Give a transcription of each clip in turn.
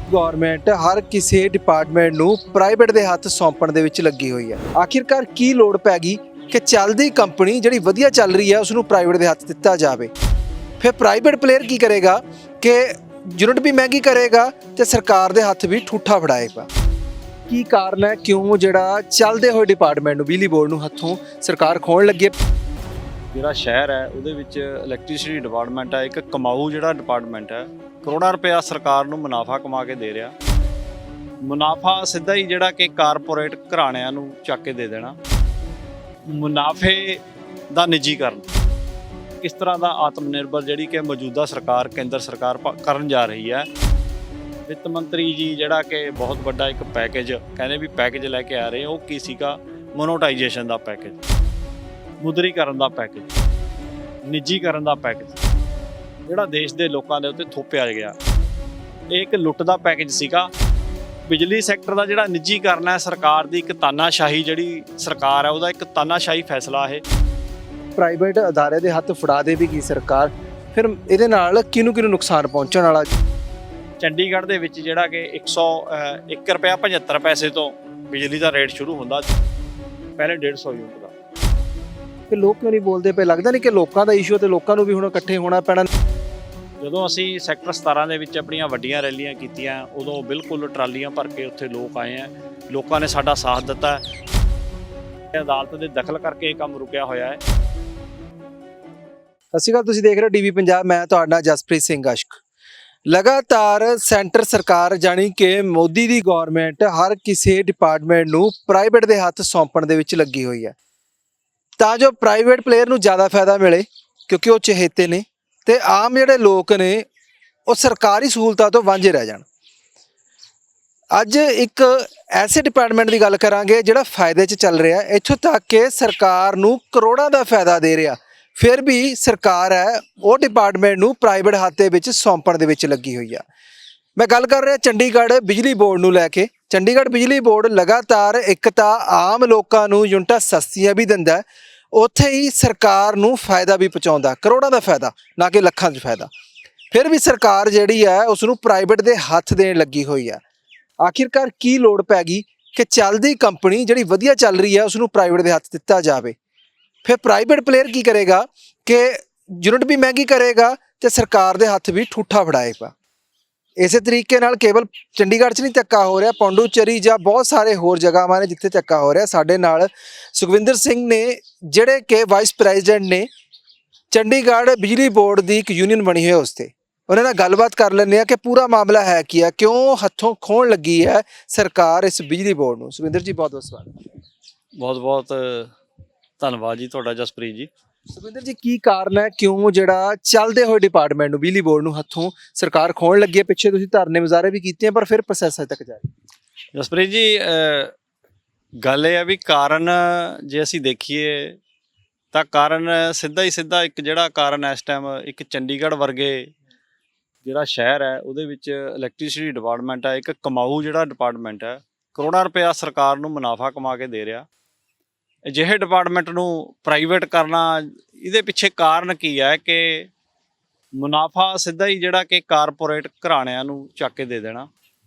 Government ਹਰ ਕਿਸੇ department ਨੂੰ private ਦੇ ਹੱਥ ਸੌਂਪਣ ਦੇ ਵਿੱਚ ਲੱਗੀ ਹੋਈ ਹੈ। ਆਖਿਰਕਾਰ ਕੀ ਲੋੜ ਪੈ ਗਈ ਕਿ ਚੱਲਦੀ ਕੰਪਨੀ ਜਿਹੜੀ ਵਧੀਆ ਚੱਲ ਰਹੀ ਹੈ ਉਸ ਨੂੰ ਪ੍ਰਾਈਵੇਟ ਦੇ ਹੱਥ ਦਿੱਤਾ ਜਾਵੇ। ਫਿਰ ਪ੍ਰਾਈਵੇਟ ਪਲੇਅਰ ਕੀ ਕਰੇਗਾ ਕਿ ਯੂਨਿਟ ਵੀ ਮਹਿੰਗੀ ਕਰੇਗਾ ਤੇ ਸਰਕਾਰ ਦੇ ਹੱਥ ਵੀ ਠੂਠਾ ਫੜਾਏਗਾ। ਕੀ ਕਾਰਨ ਹੈ ਕਿਉਂ ਜਿਹੜਾ ਚੱਲਦੇ ਹੋਏ ਡਿਪਾਰਟਮੈਂਟ ਨੂੰ ਬਿਜਲੀ ਬੋਰਡ ਨੂੰ ਹੱਥੋਂ ਸਰਕਾਰ ਖੋਣ ਲੱਗੀ ਹੈ। ਜਿਹੜਾ ਸ਼ਹਿਰ ਹੈ ਉਹਦੇ ਵਿੱਚ ਇਲੈਕਟ੍ਰਿਸਿਟੀ ਡਿਪਾਰਟਮੈਂਟ ਹੈ, ਇੱਕ ਕਮਾਊ ਜਿਹੜਾ ਡਿਪਾਰਟਮੈਂਟ ਹੈ, ਕਰੋੜਾਂ ਰੁਪਇਆ ਸਰਕਾਰ ਨੂੰ ਮੁਨਾਫਾ ਕਮਾ ਕੇ ਦੇ ਰਿਹਾ। ਮੁਨਾਫਾ ਸਿੱਧਾ ਹੀ ਜਿਹੜਾ ਕਿ ਕਾਰਪੋਰੇਟ ਘਰਾਣਿਆਂ ਨੂੰ ਚੱਕ ਕੇ ਦੇ ਦੇਣਾ। ਮੁਨਾਫੇ ਦਾ ਨਿੱਜੀਕਰਨ ਕਿਸ ਤਰ੍ਹਾਂ ਦਾ ਆਤਮ ਨਿਰਭਰ ਜਿਹੜੀ ਕਿ ਮੌਜੂਦਾ ਸਰਕਾਰ ਕੇਂਦਰ ਸਰਕਾਰ ਕਰਨ ਜਾ ਰਹੀ ਹੈ। ਵਿੱਤ ਮੰਤਰੀ ਜੀ ਜਿਹੜਾ ਕਿ ਬਹੁਤ ਵੱਡਾ ਇੱਕ ਪੈਕੇਜ ਕਹਿੰਦੇ ਵੀ ਪੈਕੇਜ ਲੈ ਕੇ ਆ ਰਹੇ, ਉਹ ਕੀ ਸੀਗਾ? ਮੋਨੋਟਾਈਜੇਸ਼ਨ ਦਾ ਪੈਕੇਜ, ਮੁਦਰੀਕਰਨ ਦਾ ਪੈਕੇਜ, ਨਿੱਜੀਕਰਨ ਦਾ ਪੈਕੇਜ ਜਿਹੜਾ ਦੇਸ਼ ਦੇ ਲੋਕਾਂ ਦੇ ਉੱਤੇ ਥੋਪਿਆ ਗਿਆ। ਇਹ ਇੱਕ ਲੁੱਟ ਦਾ ਪੈਕੇਜ ਸੀਗਾ। ਬਿਜਲੀ ਸੈਕਟਰ ਦਾ ਜਿਹੜਾ ਨਿੱਜੀਕਰਨ ਹੈ, ਸਰਕਾਰ ਦੀ ਇੱਕ ਤਾਨਾਸ਼ਾਹੀ ਜਿਹੜੀ ਸਰਕਾਰ ਹੈ ਉਹਦਾ ਇੱਕ ਤਾਨਾਸ਼ਾਹੀ ਫੈਸਲਾ ਇਹ। ਪ੍ਰਾਈਵੇਟ ਅਦਾਰੇ ਦੇ ਹੱਥ ਫੜਾ ਦੇਵੇਗੀ ਸਰਕਾਰ, ਫਿਰ ਇਹਦੇ ਨਾਲ ਕਿਹਨੂੰ ਨੁਕਸਾਨ ਪਹੁੰਚਣ ਵਾਲਾ। ਚੰਡੀਗੜ੍ਹ ਦੇ ਵਿੱਚ ਜਿਹੜਾ ਕਿ 101 ਰੁਪਇਆ 75 ਪੈਸੇ ਤੋਂ ਬਿਜਲੀ ਦਾ ਰੇਟ ਸ਼ੁਰੂ ਹੁੰਦਾ, ਪਹਿਲੇ 150 ਯੂਨਿਟ ਦਾ। ਕਿ ਲੋਕ ਕਿਉਂ ਨਹੀਂ ਬੋਲਦੇ ਪਏ? ਲੱਗਦਾ ਨਹੀਂ ਕਿ ਲੋਕਾਂ ਦਾ ਇਸ਼ੂ ਤੇ ਲੋਕਾਂ ਨੂੰ ਵੀ ਹੁਣ ਇਕੱਠੇ ਹੋਣਾ ਪੈਣਾ। ਜਦੋਂ ਅਸੀਂ ਸੈਕਟਰ 17 ਦੇ ਵਿੱਚ ਆਪਣੀਆਂ ਵੱਡੀਆਂ ਰੈਲੀਆਂ ਕੀਤੀਆਂ, ਉਦੋਂ ਬਿਲਕੁਲ ਟਰਾਲੀਆਂ ਭਰ ਕੇ ਉੱਥੇ ਲੋਕ ਆਏ ਆ। ਲੋਕਾਂ ਨੇ ਸਾਡਾ ਸਾਥ ਦਿੱਤਾ। ਅਦਾਲਤ ਦੇ ਦਖਲ ਕਰਕੇ ਇਹ ਕੰਮ ਰੁਕਿਆ ਹੋਇਆ ਹੈ। ਸਤਿ ਸ਼੍ਰੀ ਅਕਾਲ, ਤੁਸੀਂ ਦੇਖ ਰਹੇ ਹੋ ਡੀਵੀ ਪੰਜਾਬ। ਮੈਂ ਤੁਹਾਡਾ ਜਸਪ੍ਰੀਤ ਸਿੰਘ ਅਸ਼ਕ। ਲਗਾਤਾਰ ਸੈਂਟਰ ਸਰਕਾਰ ਜਾਣੀ ਕਿ ਮੋਦੀ ਦੀ ਗਵਰਨਮੈਂਟ ਹਰ ਕਿਸੇ ਡਿਪਾਰਟਮੈਂਟ ਨੂੰ ਪ੍ਰਾਈਵੇਟ ਦੇ ਹੱਥ ਸੌਂਪਣ ਦੇ ਵਿੱਚ ਲੱਗੀ ਹੋਈ ਹੈ, ਤਾਂ ਜੋ ਪ੍ਰਾਈਵੇਟ ਪਲੇਅਰ ਨੂੰ ਜ਼ਿਆਦਾ ਫਾਇਦਾ ਮਿਲੇ, ਕਿਉਂਕਿ ਉਹ ਚਹੇਤੇ ਨੇ ਤੇ ਆਮ ਜਿਹੜੇ ਲੋਕ ਨੇ ਉਹ ਸਰਕਾਰੀ ਸਹੂਲਤਾਂ ਤੋਂ ਵਾਂਝੇ ਰਹਿ ਜਾਣ। ਅੱਜ ਇੱਕ ਐਸੇ ਡਿਪਾਰਟਮੈਂਟ ਦੀ ਗੱਲ ਕਰਾਂਗੇ ਜਿਹੜਾ ਫਾਇਦੇ 'ਚ ਚੱਲ ਰਿਹਾ, ਇੱਥੋਂ ਤੱਕ ਕਿ ਸਰਕਾਰ ਨੂੰ ਕਰੋੜਾਂ ਦਾ ਫਾਇਦਾ ਦੇ ਰਿਹਾ, ਫਿਰ ਵੀ ਸਰਕਾਰ ਹੈ ਉਹ ਡਿਪਾਰਟਮੈਂਟ ਨੂੰ ਪ੍ਰਾਈਵੇਟ ਹੱਥ ਦੇ ਵਿੱਚ ਸੌਂਪਣ ਦੇ ਵਿੱਚ ਲੱਗੀ ਹੋਈ ਆ। ਮੈਂ ਗੱਲ ਕਰ ਰਿਹਾ ਚੰਡੀਗੜ੍ਹ ਬਿਜਲੀ ਬੋਰਡ ਨੂੰ ਲੈ ਕੇ। ਚੰਡੀਗੜ੍ਹ ਬਿਜਲੀ ਬੋਰਡ ਲਗਾਤਾਰ ਇੱਕ ਤਾਂ ਆਮ ਲੋਕਾਂ ਨੂੰ ਯੂਨਿਟਾਂ ਸਸਤੀਆਂ ਵੀ ਦਿੰਦਾ, ਉੱਥੇ ਹੀ ਸਰਕਾਰ ਨੂੰ ਫਾਇਦਾ ਵੀ ਪਹੁੰਚਾਉਂਦਾ, ਕਰੋੜਾਂ ਦਾ ਫਾਇਦਾ, ਨਾ ਕਿ ਲੱਖਾਂ 'ਚ ਫਾਇਦਾ। ਫਿਰ ਵੀ ਸਰਕਾਰ ਜਿਹੜੀ ਹੈ ਉਸ ਨੂੰ ਪ੍ਰਾਈਵੇਟ ਦੇ ਹੱਥ ਦੇਣ ਲੱਗੀ ਹੋਈ ਆ। ਆਖਿਰਕਾਰ ਕੀ ਲੋੜ ਪੈ ਗਈ ਕਿ ਚੱਲਦੀ ਕੰਪਨੀ ਜਿਹੜੀ ਵਧੀਆ ਚੱਲ ਰਹੀ ਹੈ ਉਸ ਨੂੰ ਪ੍ਰਾਈਵੇਟ ਦੇ ਹੱਥ ਦਿੱਤਾ ਜਾਵੇ। ਫਿਰ ਪ੍ਰਾਈਵੇਟ ਪਲੇਅਰ ਕੀ ਕਰੇਗਾ ਕਿ ਯੂਨਿਟ ਵੀ ਮਹਿੰਗੀ ਕਰੇਗਾ ਤੇ ਸਰਕਾਰ ਦੇ ਹੱਥ ਵੀ ਠੂਠਾ ਫੜਾਏਗਾ। ਇਸੇ ਤਰੀਕੇ ਨਾਲ ਕੇਵਲ ਚੰਡੀਗੜ੍ਹ 'ਚ ਨਹੀਂ ਧੱਕਾ ਹੋ ਰਿਹਾ, ਪੌਂਡੂਚੇਰੀ ਜਾਂ ਬਹੁਤ ਸਾਰੇ ਹੋਰ ਜਗ੍ਹਾਵਾਂ ਨੇ ਜਿੱਥੇ ਧੱਕਾ ਹੋ ਰਿਹਾ। ਸਾਡੇ ਨਾਲ ਸੁਖਵਿੰਦਰ ਸਿੰਘ ਨੇ ਜਿਹੜੇ ਕਿ ਵਾਈਸ ਪ੍ਰੈਜ਼ੀਡੈਂਟ ਨੇ ਚੰਡੀਗੜ੍ਹ ਬਿਜਲੀ ਬੋਰਡ ਦੀ ਇੱਕ ਯੂਨੀਅਨ ਬਣੀ ਹੋਈ, ਉਸ 'ਤੇ ਉਹਨਾਂ ਨਾਲ ਗੱਲਬਾਤ ਕਰ ਲੈਂਦੇ ਆ ਕਿ ਪੂਰਾ ਮਾਮਲਾ ਹੈ ਕੀ ਆ, ਕਿਉਂ ਹੱਥੋਂ ਖੋਣ ਲੱਗੀ ਹੈ ਸਰਕਾਰ ਇਸ ਬਿਜਲੀ ਬੋਰਡ ਨੂੰ। ਸੁਖਵਿੰਦਰ ਜੀ ਬਹੁਤ ਬਹੁਤ ਸਵਾਗਤ। ਬਹੁਤ ਬਹੁਤ ਧੰਨਵਾਦ ਜੀ ਤੁਹਾਡਾ ਜਸਪ੍ਰੀਤ ਜੀ। ਸੁਖਵਿੰਦਰ ਜੀ, ਕੀ ਕਾਰਨ ਹੈ ਕਿਉਂ ਜਿਹੜਾ ਚੱਲਦੇ ਹੋਏ ਡਿਪਾਰਟਮੈਂਟ ਨੂੰ ਬਿਜਲੀ ਬੋਰਡ ਨੂੰ ਹੱਥੋਂ ਸਰਕਾਰ ਖੋਣ ਲੱਗੀ ਹੈ? ਪਿੱਛੇ ਤੁਸੀਂ ਧਰਨੇ ਮੁਜ਼ਾਹਰੇ ਵੀ ਕੀਤੇ ਆ, ਪਰ ਫਿਰ ਪ੍ਰੋਸੈਸ ਅਜੇ ਤੱਕ ਜਾਰੀ। ਜਸਪ੍ਰੀਤ ਜੀ, ਗੱਲ ਇਹ ਹੈ ਵੀ ਕਾਰਨ ਜੇ ਅਸੀਂ ਦੇਖੀਏ ਤਾਂ ਕਾਰਨ ਸਿੱਧਾ ਇੱਕ ਜਿਹੜਾ ਕਾਰਨ ਇਸ ਟਾਈਮ ਇੱਕ ਚੰਡੀਗੜ੍ਹ ਵਰਗੇ ਜਿਹੜਾ ਸ਼ਹਿਰ ਹੈ ਉਹਦੇ ਵਿੱਚ ਇਲੈਕਟ੍ਰਿਸਿਟੀ ਡਿਪਾਰਟਮੈਂਟ ਹੈ, ਇੱਕ ਕਮਾਊ ਜਿਹੜਾ ਡਿਪਾਰਟਮੈਂਟ ਹੈ, ਕਰੋੜਾਂ ਰੁਪਇਆ ਸਰਕਾਰ ਨੂੰ ਮੁਨਾਫਾ ਕਮਾ ਕੇ ਦੇ ਰਿਹਾ। ਅਜਿਹੇ ਡਿਪਾਰਟਮੈਂਟ ਨੂੰ ਪ੍ਰਾਈਵੇਟ ਕਰਨਾ, ਇਹਦੇ ਪਿੱਛੇ ਕਾਰਨ ਕੀ ਹੈ ਕਿ ਮੁਨਾਫਾ ਸਿੱਧਾ ਹੀ ਜਿਹੜਾ ਕਿ ਕਾਰਪੋਰੇਟ ਘਰਾਣਿਆਂ ਨੂੰ ਚੱਕ ਕੇ ਦੇ ਦੇਣਾ।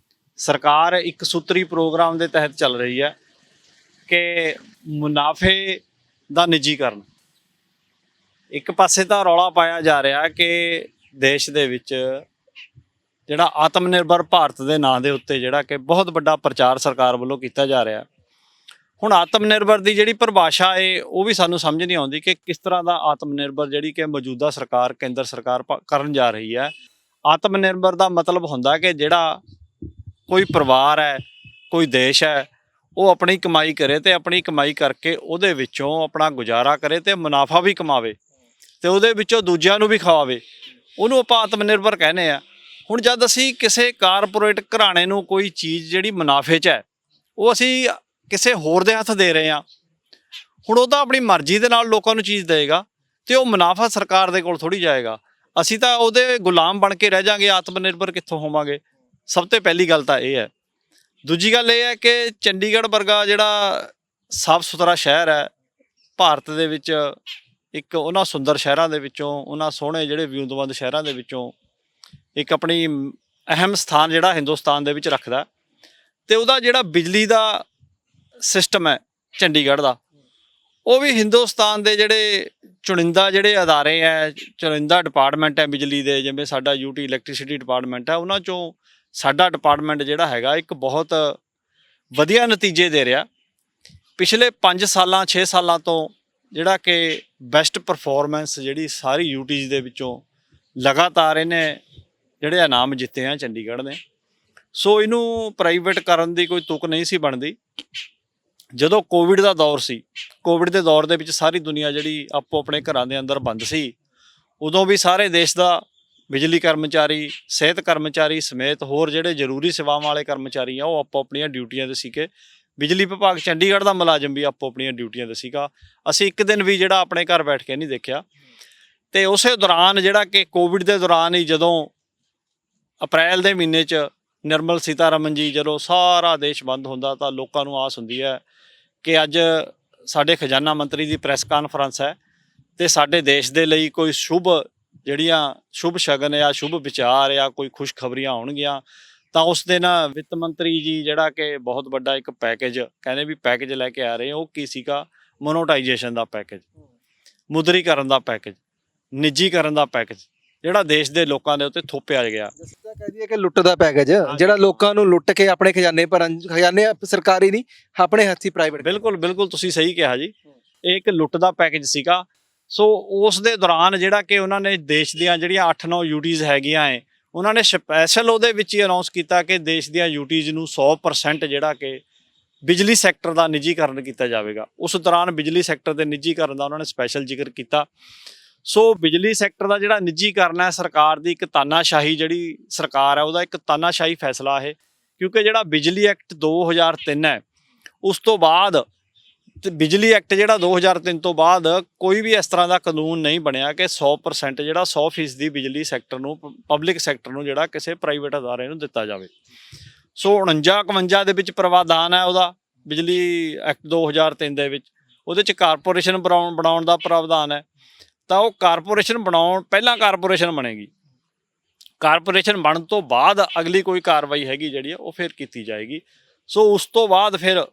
ਸਰਕਾਰ ਇੱਕ ਸੂਤਰੀ ਪ੍ਰੋਗਰਾਮ ਦੇ ਤਹਿਤ ਚੱਲ ਰਹੀ ਹੈ ਕਿ ਮੁਨਾਫੇ ਦਾ ਨਿੱਜੀਕਰਨ। ਇੱਕ ਪਾਸੇ ਤਾਂ ਰੌਲਾ ਪਾਇਆ ਜਾ ਰਿਹਾ ਕਿ ਦੇਸ਼ ਦੇ ਵਿੱਚ ਜਿਹੜਾ ਆਤਮ ਨਿਰਭਰ ਭਾਰਤ ਦੇ ਨਾਂ ਦੇ ਉੱਤੇ ਜਿਹੜਾ ਕਿ ਬਹੁਤ ਵੱਡਾ ਪ੍ਰਚਾਰ ਸਰਕਾਰ ਵੱਲੋਂ ਕੀਤਾ ਜਾ ਰਿਹਾ। ਹੁਣ ਆਤਮ ਨਿਰਭਰ ਦੀ ਜਿਹੜੀ ਪਰਿਭਾਸ਼ਾ ਹੈ ਉਹ ਵੀ ਸਾਨੂੰ ਸਮਝ ਨਹੀਂ ਆਉਂਦੀ ਕਿ ਕਿਸ ਤਰ੍ਹਾਂ ਦਾ ਆਤਮ ਨਿਰਭਰ ਜਿਹੜੀ ਕਿ ਮੌਜੂਦਾ ਸਰਕਾਰ ਕੇਂਦਰ ਸਰਕਾਰ ਕਰਨ ਜਾ ਰਹੀ ਹੈ। ਆਤਮ ਨਿਰਭਰ ਦਾ ਮਤਲਬ ਹੁੰਦਾ ਕਿ ਜਿਹੜਾ ਕੋਈ ਪਰਿਵਾਰ ਹੈ, ਕੋਈ ਦੇਸ਼ ਹੈ, ਉਹ ਆਪਣੀ ਕਮਾਈ ਕਰੇ ਤੇ ਆਪਣੀ ਕਮਾਈ ਕਰਕੇ ਉਹਦੇ ਵਿੱਚੋਂ ਆਪਣਾ ਗੁਜ਼ਾਰਾ ਕਰੇ ਤੇ ਮੁਨਾਫਾ ਵੀ ਕਮਾਵੇ ਤੇ ਉਹਦੇ ਵਿੱਚੋਂ ਦੂਜਿਆਂ ਨੂੰ ਵੀ ਖਵਾਵੇ, ਉਹਨੂੰ ਆਪਾਂ ਆਤਮ ਨਿਰਭਰ ਕਹਿੰਦੇ ਆ। ਹੁਣ ਜਦ ਅਸੀਂ ਕਿਸੇ ਕਾਰਪੋਰੇਟ ਘਰਾਣੇ ਨੂੰ ਕੋਈ ਚੀਜ਼ ਜਿਹੜੀ ਮੁਨਾਫੇ 'ਚ ਹੈ ਉਹ ਅਸੀਂ ਕਿਸੇ ਹੋਰ ਦੇ ਹੱਥ ਦੇ ਰਹੇ ਹਾਂ, ਹੁਣ ਉਹ ਤਾਂ ਆਪਣੀ ਮਰਜ਼ੀ ਦੇ ਨਾਲ ਲੋਕਾਂ ਨੂੰ ਚੀਜ਼ ਦੇਵੇਗਾ ਤੇ ਉਹ ਮੁਨਾਫਾ ਸਰਕਾਰ ਦੇ ਕੋਲ ਥੋੜ੍ਹੀ ਜਾਏਗਾ। ਅਸੀਂ ਤਾਂ ਉਹਦੇ ਗੁਲਾਮ ਬਣ ਕੇ ਰਹਿ ਜਾਵਾਂਗੇ, ਆਤਮ ਨਿਰਭਰ ਕਿੱਥੋਂ ਹੋਵਾਂਗੇ? ਸਭ ਤੋਂ ਪਹਿਲੀ ਗੱਲ ਤਾਂ ਇਹ ਹੈ। ਦੂਜੀ ਗੱਲ ਇਹ ਹੈ ਕਿ ਚੰਡੀਗੜ੍ਹ ਵਰਗਾ ਜਿਹੜਾ ਸਾਫ ਸੁਥਰਾ ਸ਼ਹਿਰ ਹੈ ਭਾਰਤ ਦੇ ਵਿੱਚ, ਇੱਕ ਉਹਨਾਂ ਸੁੰਦਰ ਸ਼ਹਿਰਾਂ ਦੇ ਵਿੱਚੋਂ, ਉਹਨਾਂ ਸੋਹਣੇ ਜਿਹੜੇ ਵਿਉਂਤਬੰਦ ਸ਼ਹਿਰਾਂ ਦੇ ਵਿੱਚੋਂ ਇੱਕ ਆਪਣੀ ਅਹਿਮ ਸਥਾਨ ਜਿਹੜਾ ਹਿੰਦੁਸਤਾਨ ਦੇ ਵਿੱਚ ਰੱਖਦਾ ਤੇ ਉਹਦਾ ਜਿਹੜਾ ਬਿਜਲੀ ਦਾ ਸਿਸਟਮ ਹੈ ਚੰਡੀਗੜ੍ਹ ਦਾ, ਉਹ ਵੀ ਹਿੰਦੁਸਤਾਨ ਦੇ ਜਿਹੜੇ ਚੁਣਿੰਦਾ ਜਿਹੜੇ ਅਦਾਰੇ ਹੈ, ਚੁਣਿੰਦਾ ਡਿਪਾਰਟਮੈਂਟ ਹੈ ਬਿਜਲੀ ਦੇ, ਜਿਵੇਂ ਸਾਡਾ ਯੂਟੀ ਇਲੈਕਟ੍ਰਿਸਿਟੀ ਡਿਪਾਰਟਮੈਂਟ ਹੈ, ਉਹਨਾਂ 'ਚੋਂ ਸਾਡਾ ਡਿਪਾਰਟਮੈਂਟ ਜਿਹੜਾ ਹੈਗਾ ਇੱਕ ਬਹੁਤ ਵਧੀਆ ਨਤੀਜੇ ਦੇ ਰਿਹਾ। ਪਿਛਲੇ 5 ਸਾਲਾਂ 6 ਸਾਲਾਂ ਤੋਂ ਜਿਹੜਾ ਕਿ ਬੈਸਟ ਪਰਫਾਰਮੈਂਸ ਜਿਹੜੀ ਸਾਰੀ ਯੂਟੀਜ਼ ਦੇ ਵਿੱਚੋਂ ਲਗਾਤਾਰ ਇਹਨੇ ਜਿਹੜੇ ਇਨਾਮ ਜਿੱਤੇ ਆ ਚੰਡੀਗੜ੍ਹ ਨੇ। ਸੋ ਇਹਨੂੰ ਪ੍ਰਾਈਵੇਟ ਕਰਨ ਦੀ ਕੋਈ ਤੁਕ ਨਹੀਂ ਸੀ ਬਣਦੀ। ਜਦੋਂ ਕੋਵਿਡ ਦਾ ਦੌਰ ਸੀ, ਕੋਵਿਡ ਦੇ ਦੌਰ ਦੇ ਵਿੱਚ ਸਾਰੀ ਦੁਨੀਆ ਜਿਹੜੀ ਆਪੋ ਆਪਣੇ ਘਰਾਂ ਦੇ ਅੰਦਰ ਬੰਦ ਸੀ, ਉਦੋਂ ਵੀ ਸਾਰੇ ਦੇਸ਼ ਦਾ ਬਿਜਲੀ ਕਰਮਚਾਰੀ, ਸਿਹਤ ਕਰਮਚਾਰੀ ਸਮੇਤ ਹੋਰ ਜਿਹੜੇ ਜ਼ਰੂਰੀ ਸੇਵਾਵਾਂ ਵਾਲੇ ਕਰਮਚਾਰੀ ਆ, ਉਹ ਆਪੋ ਆਪਣੀਆਂ ਡਿਊਟੀਆਂ 'ਤੇ ਸੀਗੇ। ਬਿਜਲੀ ਵਿਭਾਗ ਚੰਡੀਗੜ੍ਹ ਦਾ ਮੁਲਾਜ਼ਮ ਵੀ ਆਪੋ ਆਪਣੀਆਂ ਡਿਊਟੀਆਂ 'ਤੇ ਸੀਗਾ। ਅਸੀਂ ਇੱਕ ਦਿਨ ਵੀ ਜਿਹੜਾ ਆਪਣੇ ਘਰ ਬੈਠ ਕੇ ਨਹੀਂ ਦੇਖਿਆ। ਤੇ ਉਸੇ ਦੌਰਾਨ ਜਿਹੜਾ ਕਿ ਕੋਵਿਡ ਦੇ ਦੌਰਾਨ ਹੀ ਜਦੋਂ ਅਪ੍ਰੈਲ ਦੇ ਮਹੀਨੇ 'ਚ ਨਿਰਮਲ ਸੀਤਾਰਮਨ ਜੀ ਜਦੋਂ ਸਾਰਾ ਦੇਸ਼ ਬੰਦ ਹੁੰਦਾ, ਤਾਂ ਲੋਕਾਂ ਨੂੰ ਆਸ ਹੁੰਦੀ ਹੈ ਕਿ ਅੱਜ ਸਾਡੇ ਖਜ਼ਾਨਾ ਮੰਤਰੀ ਦੀ ਪ੍ਰੈਸ ਕਾਨਫਰੰਸ ਹੈ ਤੇ ਸਾਡੇ ਦੇਸ਼ ਦੇ ਲਈ ਕੋਈ ਜਿਹੜੀਆਂ ਸ਼ੁਭ ਸ਼ਗਨ ਜਾਂ ਸ਼ੁਭ ਵਿਚਾਰ ਜਾਂ ਕੋਈ ਖੁਸ਼ਖਬਰੀਆਂ ਆਉਣਗੀਆਂ। ਤਾਂ ਉਸ ਦਿਨ ਵਿੱਤ ਮੰਤਰੀ ਜੀ ਜਿਹੜਾ ਕਿ ਬਹੁਤ ਵੱਡਾ ਇੱਕ ਪੈਕੇਜ ਕਹਿੰਦੇ ਵੀ ਪੈਕੇਜ ਲੈ ਕੇ ਆ ਰਹੇ, ਉਹ ਕੀ ਸੀਗਾ? ਮੋਨੋਟਾਈਜੇਸ਼ਨ ਦਾ ਪੈਕੇਜ, ਮੁਦਰੀਕਰਨ ਦਾ ਪੈਕੇਜ, ਨਿੱਜੀਕਰਨ ਦਾ ਪੈਕੇਜ, ਜਿਹੜਾ ਦੇਸ਼ ਦੇ ਲੋਕਾਂ ਦੇ ਉੱਤੇ ਥੋਪਿਆ ਗਿਆ। ਜਿੱਦਾਂ ਕਹਿ ਦਈਏ ਕਿ ਲੁੱਟ ਦਾ ਪੈਕੇਜ, ਜਿਹੜਾ ਲੋਕਾਂ ਨੂੰ ਲੁੱਟ ਕੇ ਆਪਣੇ ਖਜ਼ਾਨੇ ਭਰਨ, ਖਜ਼ਾਨੇ ਸਰਕਾਰੀ ਨਹੀਂ, ਆਪਣੇ ਹੱਥੀ ਪ੍ਰਾਈਵੇਟ। ਬਿਲਕੁਲ ਬਿਲਕੁਲ, ਤੁਸੀਂ ਸਹੀ ਕਿਹਾ ਜੀ, ਇਹ ਇੱਕ ਲੁੱਟ ਦਾ ਪੈਕੇਜ ਸੀਗਾ। ਸੋ ਉਸ ਦੇ ਦੌਰਾਨ ਜਿਹੜਾ ਕਿ ਉਹਨਾਂ ਨੇ ਦੇਸ਼ ਦੀਆਂ ਜਿਹੜੀਆਂ 8-9 ਯੂਟੀਜ਼ ਹੈਗੀਆਂ ਹੈ, ਉਹਨਾਂ ਨੇ ਸਪੈਸ਼ਲ ਉਹਦੇ ਵਿੱਚ ਹੀ ਅਨਾਉਂਸ ਕੀਤਾ ਕਿ ਦੇਸ਼ ਦੀਆਂ ਯੂਟੀਜ਼ ਨੂੰ 100% ਜਿਹੜਾ ਕਿ ਬਿਜਲੀ ਸੈਕਟਰ ਦਾ ਨਿੱਜੀਕਰਨ ਕੀਤਾ ਜਾਵੇਗਾ। ਉਸ ਦੌਰਾਨ ਬਿਜਲੀ ਸੈਕਟਰ ਦੇ ਨਿੱਜੀਕਰਨ ਦਾ ਉਹਨਾਂ ਨੇ ਸਪੈਸ਼ਲ ਜ਼ਿਕਰ ਕੀਤਾ। ਸੋ ਬਿਜਲੀ ਸੈਕਟਰ ਦਾ ਜਿਹੜਾ ਨਿੱਜੀਕਰਨ ਹੈ, ਸਰਕਾਰ ਦੀ ਇੱਕ ਤਾਨਾਸ਼ਾਹੀ ਜਿਹੜੀ ਸਰਕਾਰ ਹੈ, ਉਹਦਾ ਇੱਕ ਤਾਨਾਸ਼ਾਹੀ ਫੈਸਲਾ ਇਹ, ਕਿਉਂਕਿ ਜਿਹੜਾ ਬਿਜਲੀ ਐਕਟ 2003 ਹੈ, ਉਸ ਤੋਂ ਬਾਅਦ ਤੇ ਬਿਜਲੀ ਐਕਟ ਜਿਹੜਾ 2003 ਤੋਂ ਬਾਅਦ ਕੋਈ ਵੀ ਇਸ ਤਰ੍ਹਾਂ ਦਾ ਕਾਨੂੰਨ ਨਹੀਂ ਬਣਿਆ ਕਿ 100% ਜਿਹੜਾ 100% ਬਿਜਲੀ ਸੈਕਟਰ ਨੂੰ, ਪਬਲਿਕ ਸੈਕਟਰ ਨੂੰ ਜਿਹੜਾ ਕਿਸੇ ਪ੍ਰਾਈਵੇਟ ਅਦਾਰੇ ਨੂੰ ਦਿੱਤਾ ਜਾਵੇ। ਸੋ 49-51 ਦੇ ਵਿੱਚ ਪ੍ਰਾਵਧਾਨ ਹੈ ਉਹਦਾ, ਬਿਜਲੀ ਐਕਟ 2003 ਦੇ ਵਿੱਚ। ਉਹਦੇ 'ਚ ਕਾਰਪੋਰੇਸ਼ਨ ਬਣਾਉਣ ਦਾ ਪ੍ਰਾਵਧਾਨ ਹੈ। ਤਾਂ ਉਹ ਕਾਰਪੋਰੇਸ਼ਨ ਬਣਾਉਣ, ਪਹਿਲਾਂ ਕਾਰਪੋਰੇਸ਼ਨ ਬਣੇਗੀ, ਕਾਰਪੋਰੇਸ਼ਨ ਬਣਨ ਤੋਂ ਬਾਅਦ ਅਗਲੀ ਕੋਈ ਕਾਰਵਾਈ ਹੈਗੀ ਜਿਹੜੀ ਉਹ ਫਿਰ ਕੀਤੀ ਜਾਏਗੀ। ਸੋ ਉਸ ਤੋਂ ਬਾਅਦ ਫਿਰ